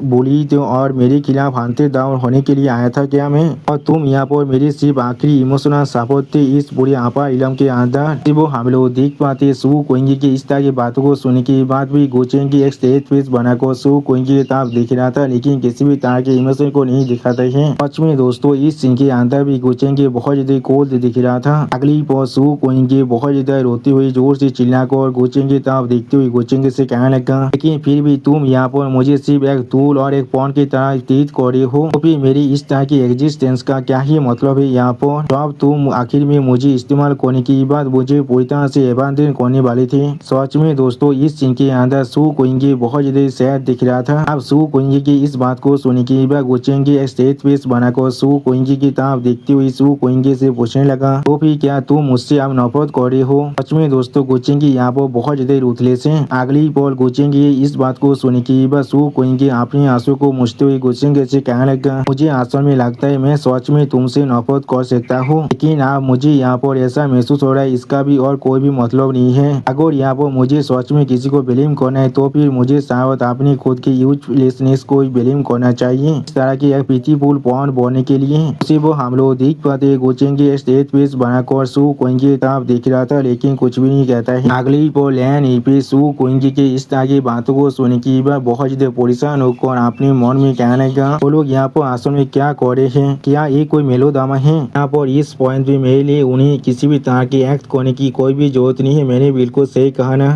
बोली और मेरे खिलाफ हाथे डाउन होने के लिए आया था क्या मैं? और तुम यहाँ पर मेरी सिर्फ आखिरी इमोशनल सपोर्ट थे इस पूरे आपा इलम के अंदर। वो हम लोग देख पाते सू कोइंगे की इस तरह की बातों को सुनने के बाद भी गोचेंगे एक स्टेज फेस बनाकर सू कोइंगे की तरफ देख रहा था लेकिन किसी भी तरह के इमोशन को नहीं दिखाते हैं। सच में दोस्तों इस सीन के अंदर भी गोचेंगे बहुत ज्यादा कोल्ड दिख रहा था। अगली पर सू कोइंगे बहुत ज्यादा रोती हुई जोर से चिल्लाकर गोचेंगे तरफ देखते हुए गोचेंगे से कहने लगा, लेकिन फिर भी तुम यहाँ पर मुझे सिर्फ एक टूल और एक पॉन की तरह ट्रीट कर रहे हो, तो फिर मेरी इस तरह की एग्जिस्टेंस का क्या ही मतलब है यहाँ पर? तो अब तुम आखिर में मुझे इस्तेमाल करने की बात मुझे पूरी तरह से अबैंडन करने वाले थे। सच में दोस्तों इस सीन के अंदर सू कोइंगे बहुत ज्यादा सैड दिख रहा था। अब सू कोइंगे की इस बात को सुनने के बाद गोचेंगे एक स्टेज फेस बनाकर सू कोइंगे की तरफ देखते हुए सू कोइंगे से पूछने लगा, तो फिर क्या तुम मुझसे अब नफरत कर रहे हो? सच में दोस्तों गोचेंगे यहाँ पर बहुत ज्यादा रूथलेस है। अगली पर गोचेंगे इस बात को सुनने के बाद सू कोइंगे अपने आंसू को मुछते हुए गोचेंगे से कहने लगा, मुझे असल में लगता है मैं सच में तुमसे नफरत कर सकता हूँ, लेकिन अब मुझे यहाँ पर ऐसा महसूस हो रहा है इसका भी और कोई भी मतलब नहीं है। अगर यहाँ पर मुझे सच में किसी को ब्लेम करना है तो फिर मुझे शायद अपनी खुद की यूजलेसनेस को ब्लेम करना चाहिए इस तरह की एक पिटीफुल पॉइंट बनने के लिए। उसी वो हम लोग देख पाते गोचेंगे स्टेज पेस बनाकर सू कोइंगे तरफ देख रहा था लेकिन कुछ भी नहीं कहता है। अगली पर लैन इफे सू कोइंगे के इस तरह की बातों को सुनने की बाद बहुत ज्यादा परेशान होकर अपने मन में कहने लगा, वो लोग यहाँ पर असल में क्या कर रहे हैं? क्या ये कोई मेलोड्रामा है? यहाँ पर इस पॉइंट पे मेरे लिए उन्हें किसी भी तरह की एक्ट करने की कोई भी जरूरत नहीं है। मैंने बिल्कुल सही कहा ना?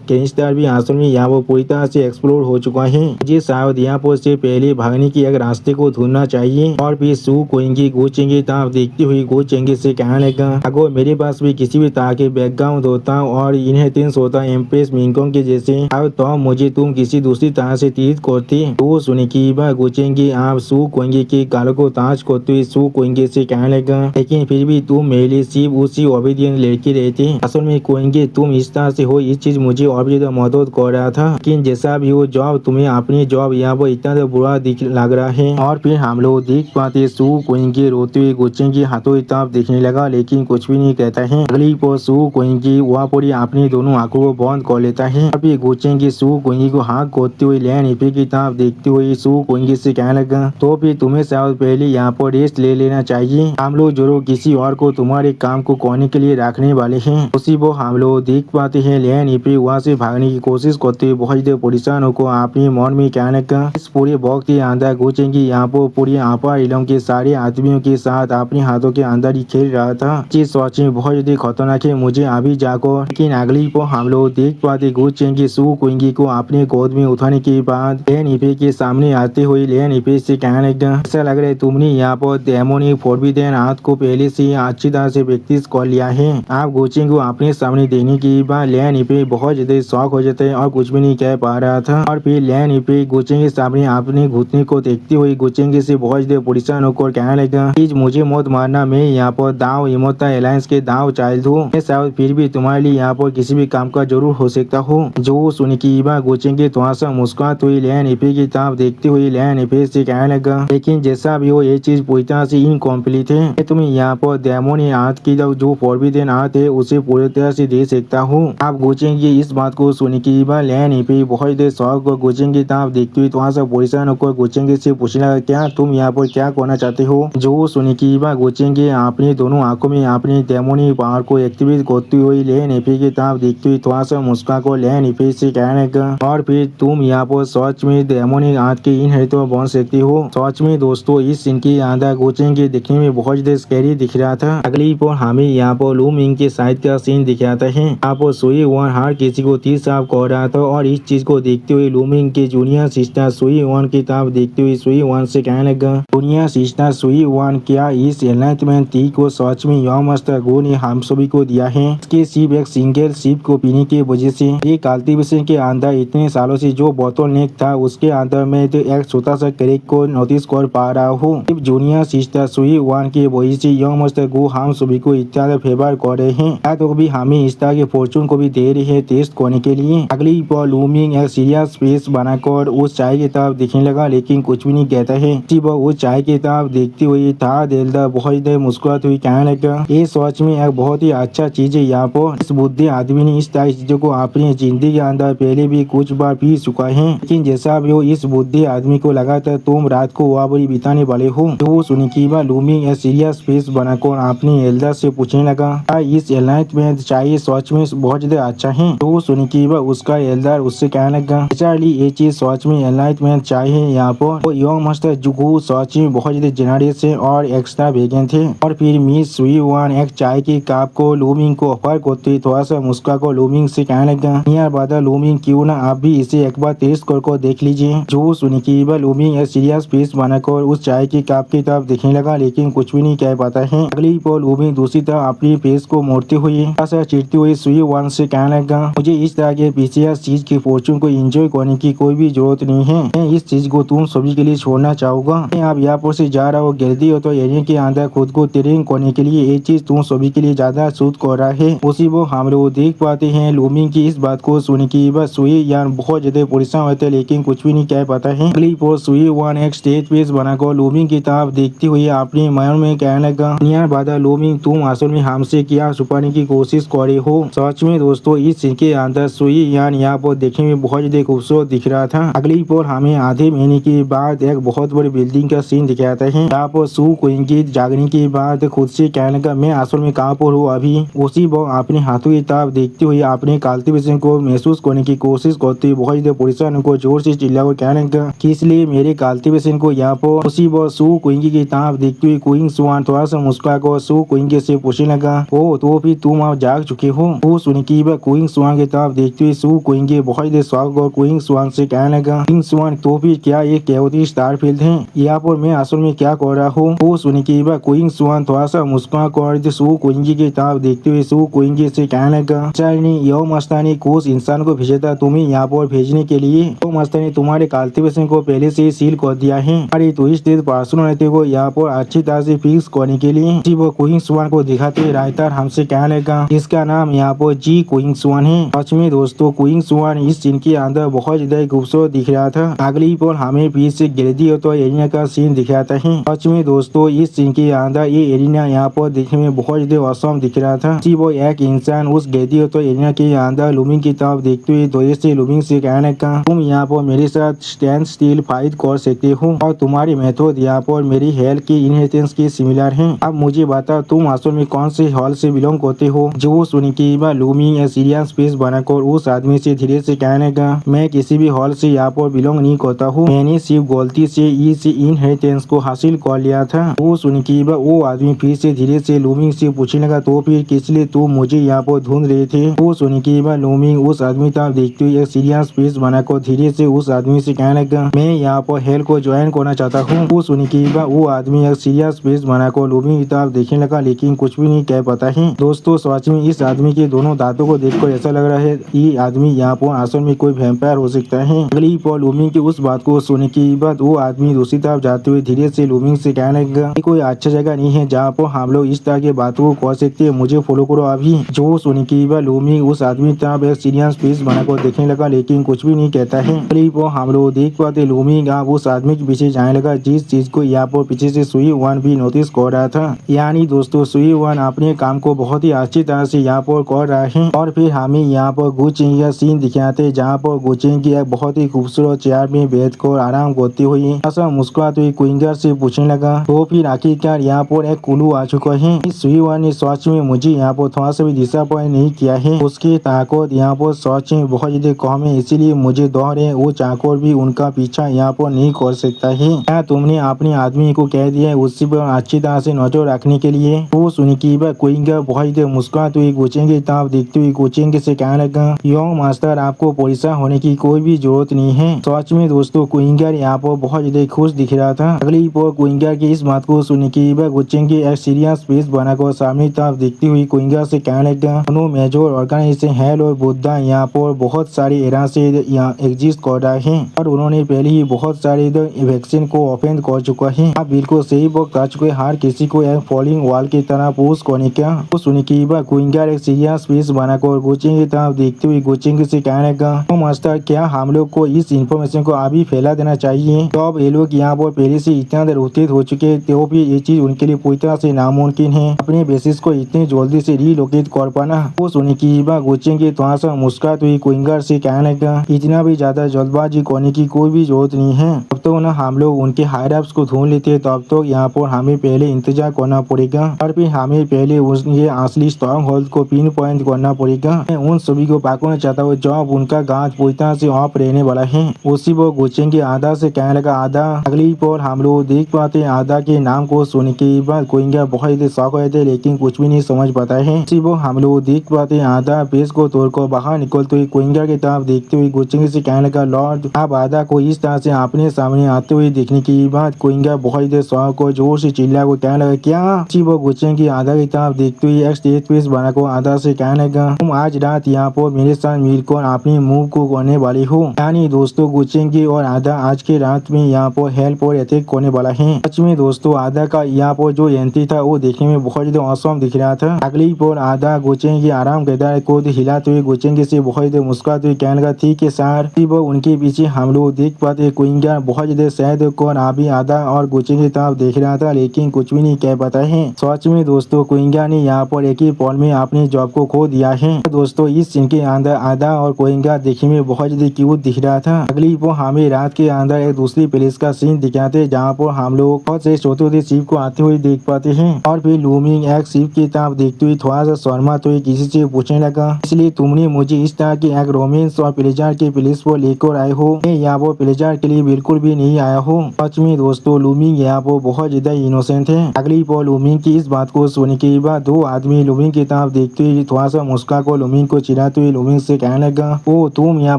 कैनिस्टर भी असल में यहाँ पर पूरी तरह से एक्सप्लोर हो चुका है। मुझे शायद यहाँ पर से पहले भागने की एक रास्ते को ढूंढना चाहिए। और फिर सू कोइंगे गोचेंगे तरफ देखते हुए गोचेंगे से कहने लगा, अगर मेरे पास भी किसी भी तरह के बैकग्राउंड होता और इनहेरिटेंस होता एम्प्रेस मिंगकोंग के जैसे, अब तो मुझे तुम किसी दूसरी तरह से ट्रीट करती। तो सुने की बात गोचेंगे आप सू कोइंगे के गालों को ताज करते हुए सू कोइंगे से कहने लगा, लेकिन फिर भी तुम मेरे लिए सिर्फ उसी ओबीडियंट लड़की रहती। असल में कोइंगे तुम इस तरह से हो, इस चीज मुझे और भी ज्यादा मदद कर रहा था, लेकिन जैसा भी हो जॉब तुम्हें अपनी जॉब यहाँ पर इतना बुरा दिख लग रहा है। और फिर हम लोग देख पाते सू कोइंगी रोते हुए गोचेंग के हाथों की तरफ देखने लगा, लेकिन कुछ भी नहीं कहता है। अगली पल सू कोइंगी वहाँ पर अपनी दोनों आंखों को बंद कर लेता है। अभी गोचेंग की सू कोइंगी को हाथ खोदते हुए लैन इपे की तरफ देखते हुए सू कोइंगी से कहने लगा, तो फिर तुम्हें शायद पहले यहाँ पर रेस्ट ले लेना चाहिए। हम लोग जरूर किसी और को तुम्हारे काम को करने के लिए रखने वाले हैं। उसी वो हम लोग देख पाते हैं लैन इपे वहाँ से भागने की कोशिश करते हुए बहुत देर परेशान होकर अपने मन में कहने लगा, इस पूरे वक्त के अंदर गोचेंगी यहाँ पर पूरी आपा इलम के सारे आदमियों के साथ अपने हाथों के अंदर ही खेल रहा था। चीज सोच में बहुत ज्यादा खतरनाक है, मुझे अभी जाकर। लेकिन अगली को हम लोग देख पाते गोचेंगी सू कोइंगी को अपने गोद में उठाने के बाद लैन इपे के सामने आते हुए लैन इपे से कहने लगा, ऐसा लग रहा है तुमने यहाँ पर डेमोनिक फोरबिडेन हाथ को पहले से अच्छी तरह से प्रैक्टिस कर लिया है। आप गोचेंगी को अपने सामने देने के बाद लैन इपे बहुत ज्यादा शौक हो जाता है और कुछ भी नहीं कह पा रहा था। और फिर लैन इपे गोचेंगी के सामने अपने घुटने को देखते हुए गोचेंगी से बहुत ज्यादा परेशान होकर कहने लगा, प्लीज मुझे मत मारना, मैं यहाँ पर दाव इमोता एलायंस के दाव चाइल्ड हूँ। मैं शायद फिर भी तुम्हारे लिए यहाँ पर किसी भी काम का जरूर हो सकता हूँ। जो सुन की बात गोचेंगी थोड़ा सा मुस्कुराते हुए लैन इपे की तरफ देखते हुए लैन इपे से कहने लगा, लेकिन जैसा भी हो ये चीज पूरी तरह से इनकम्प्लीट है। मैं तुम्हें यहाँ पर डेमोनिक आर्ट की जो फोरबिडेन आर्ट है उसे पूरी तरह से दे सकता हूँ। आप गोचेंगी इस बात को सुन की बात लैन इपे बहुत देर शौक को गोचेंगी की तरफ देखते हुए थोड़ा सा परेशान होकर गोचेंगी से पूछने लगा, क्या तुम यहाँ पर क्या करना चाहते हो। जो सुन की बात गोचेंगी अपनी दोनों आंखों में अपनी डेमोनिक पावर को एक्टिवेट करते हुए लैन इपे की तरफ देखते हुए थोड़ा सा मुस्कुरा को लैन इपे से कहने लगा, और फिर तुम यहाँ पर सच में डेमोनिक आर्ट के इनहेरिटर बन सकती हो। सच में दोस्तों इस सीन के अंदर गोचेंगी दिखने में बहुत ज्यादा स्कैरी दिख रहा था। अगली पर हमें यहाँ पर लू मिंग के साइड का सीन दिखाता है। यहाँ पर सुई वन हर किसी को तीर साफ कर रहा था और इस चीज को देखते हुए लू मिंग के जूनियर सिस्टर सुई वन की तरफ देखते हुए सुई वन से कहने लगा, जूनियर सिस्टर सुई वन, क्या इस एनलाइटमेंट टी को सच में यह मास्टर गो ने हम सभी को दिया है। इसके सिर्फ एक सिंगल सिप को पीने की वजह से ये कल्टीवेशन के अंदर इतने सालों से जो बोतलनेक था उसके अंदर में तो एक छोटा सा क्रैक को नोटिस कर पा रहा हूँ। सिर्फ जूनियर सिस्टर सुई वन की वजह से यह मास्टर गो हम सभी को इतना फेवर कर रहे हैं, या तो भी हमें इस तरह के फॉर्चून को भी दे रही है टेस्ट करने के लिए। अगली पर लूमिंग एक सीरियस फेस बनाकर उस चाय की तरफ देखने लगा, लेकिन कुछ भी नहीं कहता है। वो उस चाय की तरफ देखते हुए था दिलदा बहुत देर मुस्कुराते हुए कहने लगा, ये सच में एक बहुत ही अच्छा चीज है। यहाँ पर इस बुद्धि आदमी ने इस तरह चीजों को अपनी जिंदगी के अंदर पहले भी कुछ बार पी चुका है, लेकिन जैसा भी हो इस बुद्धि आदमी को लगा था तुम रात को वह बुरी बिताने वाले हो। तो सुनी की बात लूमिंग एक सीरियस फेस बनाकर अपनी एल्डर से पूछने लगा, इस एनलाइटमेंट चाहिए सच में बहुत ज्यादा अच्छा है। तो सुनी की बात उसका एल्डर उससे कहने लगा, बेचारी ये चीज सच में एनलाइटमेंट चाहिए। यहाँ पर यंग मास्टर जुगू सच में बहुत ज्यादा जेनरियस है और एक्स्ट्रा वेगन थे। और फिर मिस सुई वन एक चाय की कप को लूमिंग को ऑफर करते थोड़ा सा मुस्का को लूमिंग से कहने लगा, यार बादा लूमिंग क्यों ना आप भी इसे एक बार टेस्ट कर देख लीजिए। जो सुनी की बात लूमिंग एक सीरियस फेस बनाकर उस चाय की कप की तरफ देखने लगा, लेकिन कुछ भी नहीं कह पाता है। अगली पर लूमिंग दूसरी तरफ अपनी फेस को मोड़ते हुए चिड़ते हुए सुई वन से कहने लगा, मुझे इस तरह के पीछे चीज की फॉर्चून को एंजॉय करने की कोई भी जरूरत नहीं है। मैं इस चीज को तुम सभी के लिए छोड़ना चाहूंगा। मैं आप यहाँ पर से जा रहा हो जल्दी हो तो एरिया के अंदर खुद को ट्रेन करने के लिए ये चीज तुम सभी के लिए ज्यादा सूट कर रहा है। उसी वो हम लोग देख पाते हैं लूमिंग की इस बात को सुन की बस सुई यार बहुत ज्यादा परेशान होते हैं, लेकिन कुछ भी नहीं कह पाता है। अगली पर सुई वन एक स्टेज पेस बनाकर लूमिंग की तरफ देखते हुए अपने मन में कहने लगा, यार बादा लूमिंग तुम असल में हमसे क्या छुपाने की कोशिश करे हो। सच में दोस्तों इस सीन के अंदर सुई यान यहाँ पर देखने में बहुत ज्यादा खूबसूरत दिख रहा था। अगली पर हमें आधे महीने के बाद एक बहुत बड़ी बिल्डिंग का सीन दिखाता है। यहाँ पर सू कोइंगी जागने के बाद खुद से कहने लगा, मैं असल में कहाँ पर हूँ अभी। उसी वो अपने हाथों की तरफ देखते हुए अपने कल्टीवेशन को महसूस करने की कोशिश करते हुए बहुत ज्यादा परेशान को जोर से चिल्ला कर कहने लगा, किस लिए मेरे कल्टीवेशन को यहाँ पर। उसी वो सू कोइंगी की तरफ देखते हुए क्वीन स्वान थोड़ा सा मुस्कुरा कर सू कोइंगी से पूछने लगा, ओ तो फिर तुम आप जाग चुके हो। वो सुन की क्वीन स्वान की तरफ देखते हुए सू कोइंगी बहुत ज्यादा स्वागत और क्वीन स्वान से कहने लगा, क्वीन स्वान तो फिर क्या ये केवटी स्टारफील्ड है, यहाँ पर मैं असल में क्या कर रहा हूँ। वो सुन की क्वीन स्वान थोड़ा सा मुस्कुरा कर सू कोइंगी की तरफ देखते हुए सू कोइंगी से कहने लगा, चाइनी यो मस्तानी कुछ इंसान को भेजा था तुम्हें यहाँ पर भेजने के लिए। तो मस्तानी तुम्हारे कल्टीवेशन को पहले से सील कर दिया है, अरे तो इस पर्सनालिटी को यहाँ पर अच्छी तरह से फिक्स करने के लिए वो क्वीन स्वान को दिखाते राइटर हमसे कहने लगा, इसका नाम यहाँ पर जी क्वीन स्वान है। सच में दोस्तों क्वीन स्वान इस सीन के अंदर बहुत ज्यादा खूबसूरत दिख रहा था। अगली पर हमें फिर से ग्रेडी तो एरिया का सीन दिखाता है। हैं। सच में दोस्तों इस सीन के अंदर ये एरिना यहाँ पर देखने में बहुत ज्यादा औसम दिख रहा था। वो एक इंसान उस गैदी तो एरिना के अंदर लूमिंग की तरफ देखते हुए धोए से लूमिंग से कहने का तुम यहाँ पर मेरे साथ स्टैंड स्टिल फाइट कर सकते हो और तुम्हारी मेथड यहाँ पर मेरी हेल्थ की इनहेरिटेंस के सिमिलर है। अब मुझे बता तुम असल में कौन से हॉल से बिलोंग करते हो। जो सुन के लूमिंग या सीरियस फेस बनाकर उस आदमी से धीरे से कहने का मैं किसी भी हॉल से यहाँ पर बिलोंग नहीं करता हूँ, मैंने सिर्फ गलती से इस इनहेरिटेंस को हासिल कर लिया था। वो सुन के वो आदमी फिर से धीरे से लूमिंग से पूछने लगा तो फिर किस लिए तुम मुझे यहाँ पर ढूंढ रहे थे। वो सुन के लूमिंग उस आदमी तरफ देखते हुए एक सीरियस फेस बनाकर धीरे से उस आदमी से कहने लगा मैं यहाँ पर हेल्थ को ज्वाइन करना चाहता हूँ। वो सुन के वो आदमी एक सीरियस फेस बनाकर लूमिंग की तरफ देखने लगा लेकिन कुछ भी नहीं कह पाता है। दोस्तों सच में इस आदमी के दोनों दांतों को देखकर ऐसा लग रहा है ये आदमी यहाँ पर असल में कोई वैम्पायर हो सकता है। अगली पल लूमिंग की उस बात को सुनने के बाद वो आदमी दूसरी तरफ जाते हुए धीरे से लूमिंग से कहने लगा कोई अच्छा जगह नहीं है जहाँ पर हम लोग इस तरह की बातों को कर सकते हैं, मुझे फॉलो करो अभी। जो सुन के बाद लूमिंग उस आदमी तरफ एक सीरियस फेस बनाकर देखने लगा लेकिन कुछ भी नहीं कहता है। अगली पल हम लोग देख पाते लूमिंग आप उस आदमी के पीछे जाने लगा जिस चीज को यहाँ पर पीछे से सुई वन भी नोटिस कर रहा था। यानी दोस्तों सुई वन अपने काम को बहुत ही अच्छी तरह से यहाँ पर कर रहा है। और फिर हमें यहाँ पर गुचिंग का सीन दिखाते जहाँ पर गुचिंग की एक बहुत ही खूबसूरत चेयर में बैठ कर आराम करती हुई ऐसा मुस्कुराते हुए क्विंगर से पूछने लगा तो फिर आखिरकार यहाँ पर एक कुल्लू आ चुका है। इस सुई वन ने सच में मुझे यहाँ पर थोड़ा सा भी डिसअपॉइंट नहीं किया है। उसकी ताकत यहाँ पर सच में बहुत ज्यादा कम है इसीलिए मुझे डर है वो चाकर भी उनका पीछा यहाँ पर नहीं कर सकता है। क्या तुमने अपने आदमी को कह दिया उसी पर अच्छी तरह से नजर रखने के लिए। वो सुन के क्विंगर बहुत ज्यादा मुस्कुराते हुए कोचिंग की तरफ देखते हुए कोचिंग से कहने लगा यंग मास्टर आपको परेशान होने की कोई भी जरूरत नहीं है। सच में दोस्तों क्विंगर यहाँ पर बहुत ज्यादा खुश दिख रहा था। अगली पर क्विंगर की इस बात को सुन के कोचिंग की एक सीरियस फेस बनाकर सामने तरफ देखती हुई क्विंगर से कहने लगा दोनों मेजर ऑर्गेनाइजेशन हेल और बुद्धा यहाँ पर बहुत सारे एरा से यहाँ एग्जिस्ट कर रहा है और उन्होंने पहले ही बहुत सारे वैक्सीन को ओपन कर चुका है। अब बिल्कुल सही वक्त आ चुके हर किसी को एक फॉलिंग वॉल की तरह पोस्ट करने का। तो सुन के क्विंगर एक सीरियस फेस बनाकर कोचिंग की तरफ देखते हुए कोचिंग से कहने लगा तो मास्टर क्या हम लोग को इस इंफॉर्मेशन को अभी फैला देना चाहिए। तो अब ये लोग यहाँ पर पहले से इतना देर उत्तेजित हो चुके तो भी ये चीज उनके लिए पूरी तरह से नामुमकिन है अपने बेसिस को इतनी जल्दी से रिलोकेट कर पाना। वो सुन के कोचिंग की थोड़ा सा मुस्कुराते हुई क्विंगर से कहने लगा इतना भी ज्यादा जल्दबाजी करने की कोई भी जरूरत नहीं है। अब तो ना हम लोग उनके हायर अप्स को ढूंढ लेते तब तो यहाँ पर हमें पहले इंतजार करना पड़ेगा और फिर हमें पहले उनके असली स्ट्रॉन्ग होल्ड को पिन पॉइंट करना पड़ेगा। मैं उन सभी को पकड़ना चाहता हूँ जब उनका गांठ पूरी तरह से ऑफ रहने वाला है। उसी वो कोचिंग के आधा से कहने लगा आधा। अगली पर हम लोग देख पाते आधा के नाम को सुन के बाद क्विंगर बहुत ही शौक हुए थे लेकिन कुछ भी नहीं समझ पाता है। उसी वो हम लोग देख पाते आधा पेज को तोड़कर बाहर निकलते हुए क्विंगर की तरफ देखते हुए कोचिंग से कहने लगा लॉर्ड आप आधा को इस तरह से अपने सामने आते हुए देखने के बाद क्विंगर बहुत ही शौक को जोर से चिल्ला को कहने लगा क्या। उसी वो कोचिंग की आधा की तरफ देखते हुए एक स्टेज पेज बना को आधा से कहने लगा तुम आज रात यहाँ पर मेरे साथ मिलकर अपनी मूव को करने वाली हो। यानी दोस्तों कोचिंग की और आधा आज के रात में यहाँ पर हेल्प और अटैक करने वाला है। सच में दोस्तों आधा का यहाँ पर जो एंट्री था वो देखने में बहुत ज्यादा औसम दिख रहा था। अगली पर आधा कोचिंग की आराम करता को हिलाते हुए कोचिंग से बहुत ज्यादा मुस्कुराते हुए कहने लगा ठीक है सर। वो उनके पीछे हम लोग देख पाते क्विंगर बहुत ज्यादा शायद कौन अभी आधा और कोचिंग की तरफ देख रहा था लेकिन कुछ भी नहीं कह पाता है। सच में दोस्तों क्विंगर ने यहाँ पर एक ही पल में अपनी जॉब को खो दिया है। दोस्तों इस सीन के अंदर आधा और क्विंगर देखने में बहुत ज्यादा क्यूट दिख रहा था। अगली पर हमें रात के अंदर एक दूसरी प्लेस का सीन दिखाते जहाँ पर हम लोग बहुत से छोटे शिप को आते हुए देख पाते हैं और फिर लूमिंग एक शिप की तरफ देखते हुए थोड़ा सा शर्माते हुए किसी से पूछने लगा इसलिए तुमने मुझे इस तरह की एक रोमांस और प्लेजर के प्लेस पर लेकर आए हो। मैं यहाँ पर प्लेजर के लिए बिल्कुल भी नहीं आया हूँ। सच में दोस्तों लूमिंग यहाँ पर बहुत ज्यादा इनोसेंट है। अगली पर लूमिंग की इस बात को सुनने के बाद दो आदमी लूमिंग की तरफ देखते हुए थोड़ा सा मुस्कुरा को लूमिंग को चिढ़ाते हुए लूमिंग से कहने लगा ओ तुम यहाँ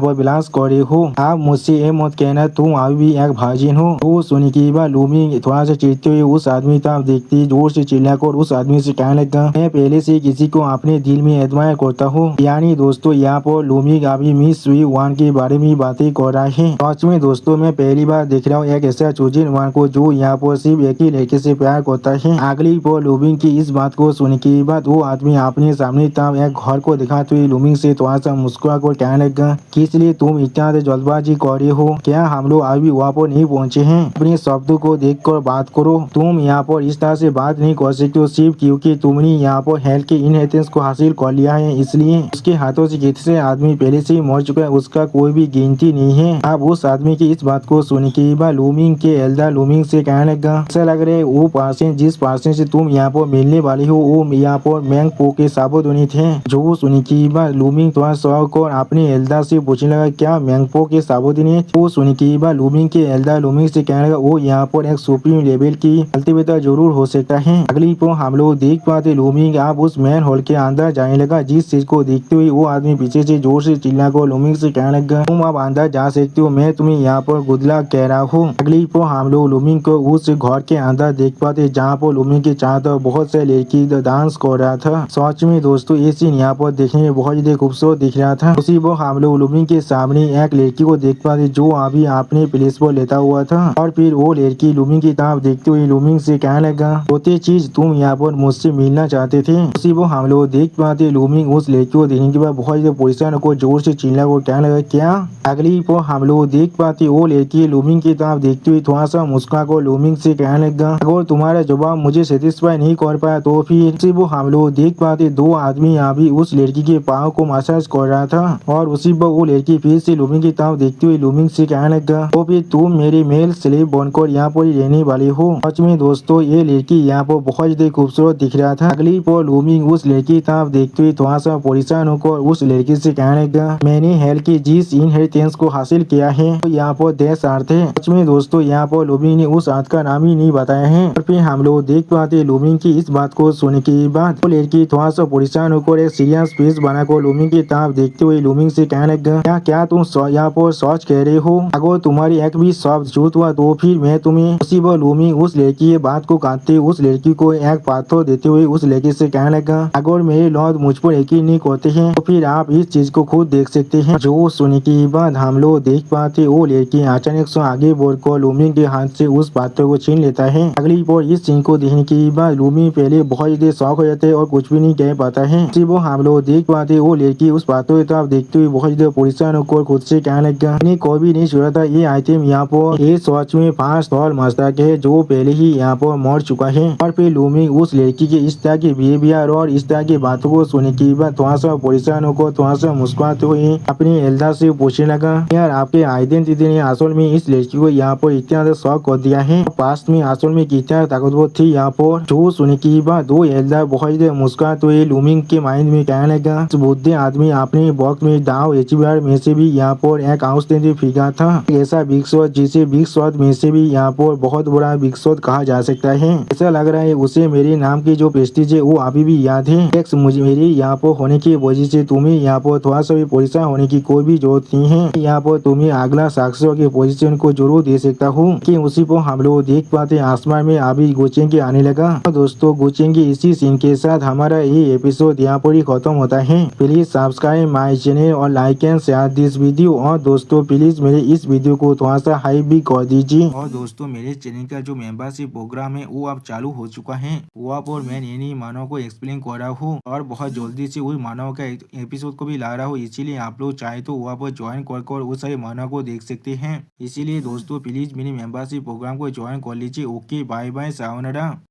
पर विलास कर रहे हो आप मुझसे ये मत कहना तुम अभी भी एक भाजिन हो। वो सुनने के बाद लूमिंग थोड़ा सा चिढ़ते हुए उस आदमी तरफ देखती जोर से चिल्लाकर उस आदमी से कहने लगा मैं पहले से किसी को अपने दिल में एडमायर करता हूँ। यानी दोस्तों यहाँ पर लूमिंग अभी मिस सुई वन के बारे में बातें कर रहा है। सच में दोस्तों मैं पहली बार देख रहा हूँ एक ऐसा चूजिन वन को जो यहाँ पर सिर्फ एक ही लड़के से प्यार करता है। अगली पर लूमिंग की इस बात को सुनने के बाद वो आदमी अपने सामने तरफ एक घर को दिखाते हुए लूमिंग से थोड़ा सा मुस्कुरा कर कहने लगा किस लिए तुम इतना जल्दबाजी कर रहे हो क्या हम लोग अभी वहाँ पर नहीं पहुँचे हैं। अपने शब्दों को देखकर बात करो। तुम यहाँ पर इस तरह से बात नहीं कर सकते हो सिर्फ क्योंकि तुमने यहाँ पर हेल्थ के इनहेरिटेंस को हासिल कर लिया है, इसलिए उसके हाथों से कितने आदमी पहले से ही मर चुका है उसका कोई भी गिनती नहीं है। अब उस आदमी की इस बात को सुन के बाद लूमिंग के एल्डर लूमिंग से कहने लगा, ऐसा लग रहा है वो पर्सन जिस पर्सन से तुम यहाँ पर मिलने वाली हो वो यहाँ पर मैंगपो के साबुदुनी थे। जो सुनी की बाद लूमिंग थोड़ा शौक और अपने एल्डर से पूछने लगा, क्या मैंगपो के साबुदुनी? वो सुनी की बाद लूमिंग के एल्डर लूमिंग से कहने लगा, वो यहाँ पर एक सुप्रीम लेवल की कल्टीवेटर जरूर हो सकता है। अगली पो हम लोग देख पाते लूमिंग आप उस मैन होल के अंदर जाने लगा, जिस चीज को देखते हुए वो आदमी पीछे से जोर से चिल्ला को लूमिंग से कहने लगा, तुम अब अंदर जा सकते हो, मैं तुम्हें यहाँ पर गुड लक कह रहा हूँ। अगली पो हम लोग लूमिंग को उस घर के अंदर देख पाते जहाँ पर लूमिंग के चारों तरफ बहुत से लड़की डांस कर रहा था। सच में दोस्तों ये सीन यहाँ पर देखने में बहुत ज्यादा खूबसूरत दिख रहा था। उसी वो हम लोग लूमिंग के सामने एक लड़की को देख पाते जो अभी अपने प्लेस पर लेता हुआ था, और फिर वो लड़की लूमिंग की तरफ देखते हुए लूमिंग से कहने लगा, होते चीज तुम यहाँ पर मुझसे मिलना चाहते थे। उसी वो हम लोग देख पाते लूमिंग उस लड़की को देखने के बाद बहुत ज्यादा परेशान को जोर से चिल्ला को कहने लगा, क्या? अगली पो हम लोग देख पाते वो लड़की लूमिंग की तरफ देखते हुए थोड़ा सा मुस्कुरा को लूमिंग से कहने लगा, अगर तुम्हारा जवाब मुझे सेटिस्फाई नहीं कर पाया तो फिर उसी वो हम लोग देख पाते दो आदमी यहाँ भी उस लड़की के पाँव को मसाज कर रहा था, और उसी पर वो लड़की फिर से लूमिंग की तरफ देखते हुए लूमिंग से कहने लगा, तो फिर तुम मेरी मेल स्लेव बनकर यहाँ पर रहने वाली हो। सच में दोस्तों ये लड़की यहाँ पर बहुत ज्यादा खूबसूरत दिख रहा था। अगली पर लूमिंग उस लड़की की तरफ देखते हुए थोड़ा सा परेशान होकर उस लड़की से कहने लगा, मैंने हेल्थ की जिस इनहेरिटेंस को हासिल किया है तो यहाँ पर 10 अर्थ है। सच में दोस्तों यहाँ पर लूमिंग ने उस अर्थ का नाम ही नहीं बताया है। और फिर हम लोग देख पाते लूमिंग की इस बात को सुनने के बाद वो लड़की थोड़ा सा परेशान होकर एक सीरियस फेस बनाकर लूमिंग की तरफ देखते हुए लूमिंग से कहने लगा, क्या तुम यहाँ पर सच कह रहे हो? अगर तुम्हारी एक भी शब्द झूठ हुआ तो फिर मैं तुम्हें। उसी पर लूमिंग उस लड़की की बात को काटते उस लड़की को एक पत्थर देते हुए उस लड़की से कहने लगा, अगर मेरे लॉर्ड मुझ पर यकीन नहीं करते हैं तो फिर आप इस चीज को खुद देख सकते हैं। जो सुनने के बाद हम लोग देख पाते वो लड़की अचानक से आगे बढ़कर लूमिंग के हाथ से उस पत्थर को छीन लेता है। अगली बार इस सीन को देखने के बाद लूमिंग पहले बहुत ज्यादा शौक हो जाते हैं और कुछ भी नहीं कह पाता है। इसी वो हम लोग देख पाते वो लड़की उस पत्थर की तरफ देखते हुए बहुत ज्यादा परेशान होकर खुद से कहने लगा, मैंने कोई भी नहीं सोचा था ये आइटम यहाँ पर ये सच में 5 साल मस्तक है जो पहले ही यहाँ पर मर चुका है। और फिर लूमिंग उस लड़की के इस तरह के बिहेवियर और इस तरह की बातों को सुनने के बाद थोड़ा सा परेशान होकर थोड़ा सा मुस्कुराते हुए अपनी एल्डर से पूछने लगा, यार आपके आइडेंटिटी ने असल में इस लड़की को यहाँ पर इतना ज्यादा शौक कर दिया है, पास्ट में असल में कितना ताकतवर थी यहाँ पर। जो सुनने के बाद दो एल्डर बहुत ज्यादा मुस्कुराते हुए लूमिंग के माइंड में कहने लगा, बुद्धि आदमी अपने वक्त में दाव एचबीआर में से भी यहाँ पर एक आउटस्टैंडिंग फिगर था, ऐसा बिग शॉट जिसे बिग शॉट में से भी यहाँ पर बहुत बड़ा बिग शॉट कहा जा सकता है। ऐसा लग रहा है उसे मेरे नाम की जो प्रेस्टीज है वो अभी भी याद है। एक्स मुझे मेरे यहाँ पर होने की वजह से तुम्हें यहाँ पर थोड़ा सा भी परेशान होने की कोई भी जरूरत नहीं है। यहाँ पर तुम्हें अगला साक्षियों की पोजीशन को जरूर दे सकता हूँ कि उसी को हम लोग देख पाते आसमान में अभी गोचेंगे आने लगा। तो दोस्तों गोचेंगे इसी सीन के साथ हमारा ये एपिसोड यहाँ पर ही खत्म होता है। प्लीज सब्सक्राइब माई चैनल और like and share this video. और दोस्तों प्लीज मेरे इस वीडियो को थोड़ा सा हाई भी कर दीजिए। और दोस्तों मेरे चैनल का जो मेंबरशिप प्रोग्राम है वो अब चालू हो चुका है। वहाँ पर मैं नई मानव को एक्सप्लेन कर रहा हूँ और बहुत जल्दी से वही मानव का एपिसोड को भी ला रहा हूँ, इसीलिए आप लोग चाहे तो वहाँ पर ज्वाइन कर उस सारे मानव को देख सकते हैं। इसीलिए दोस्तों प्लीज मेरे मेंबरशिप प्रोग्राम को ज्वाइन कर लीजिए। Okay bye bye sayonara.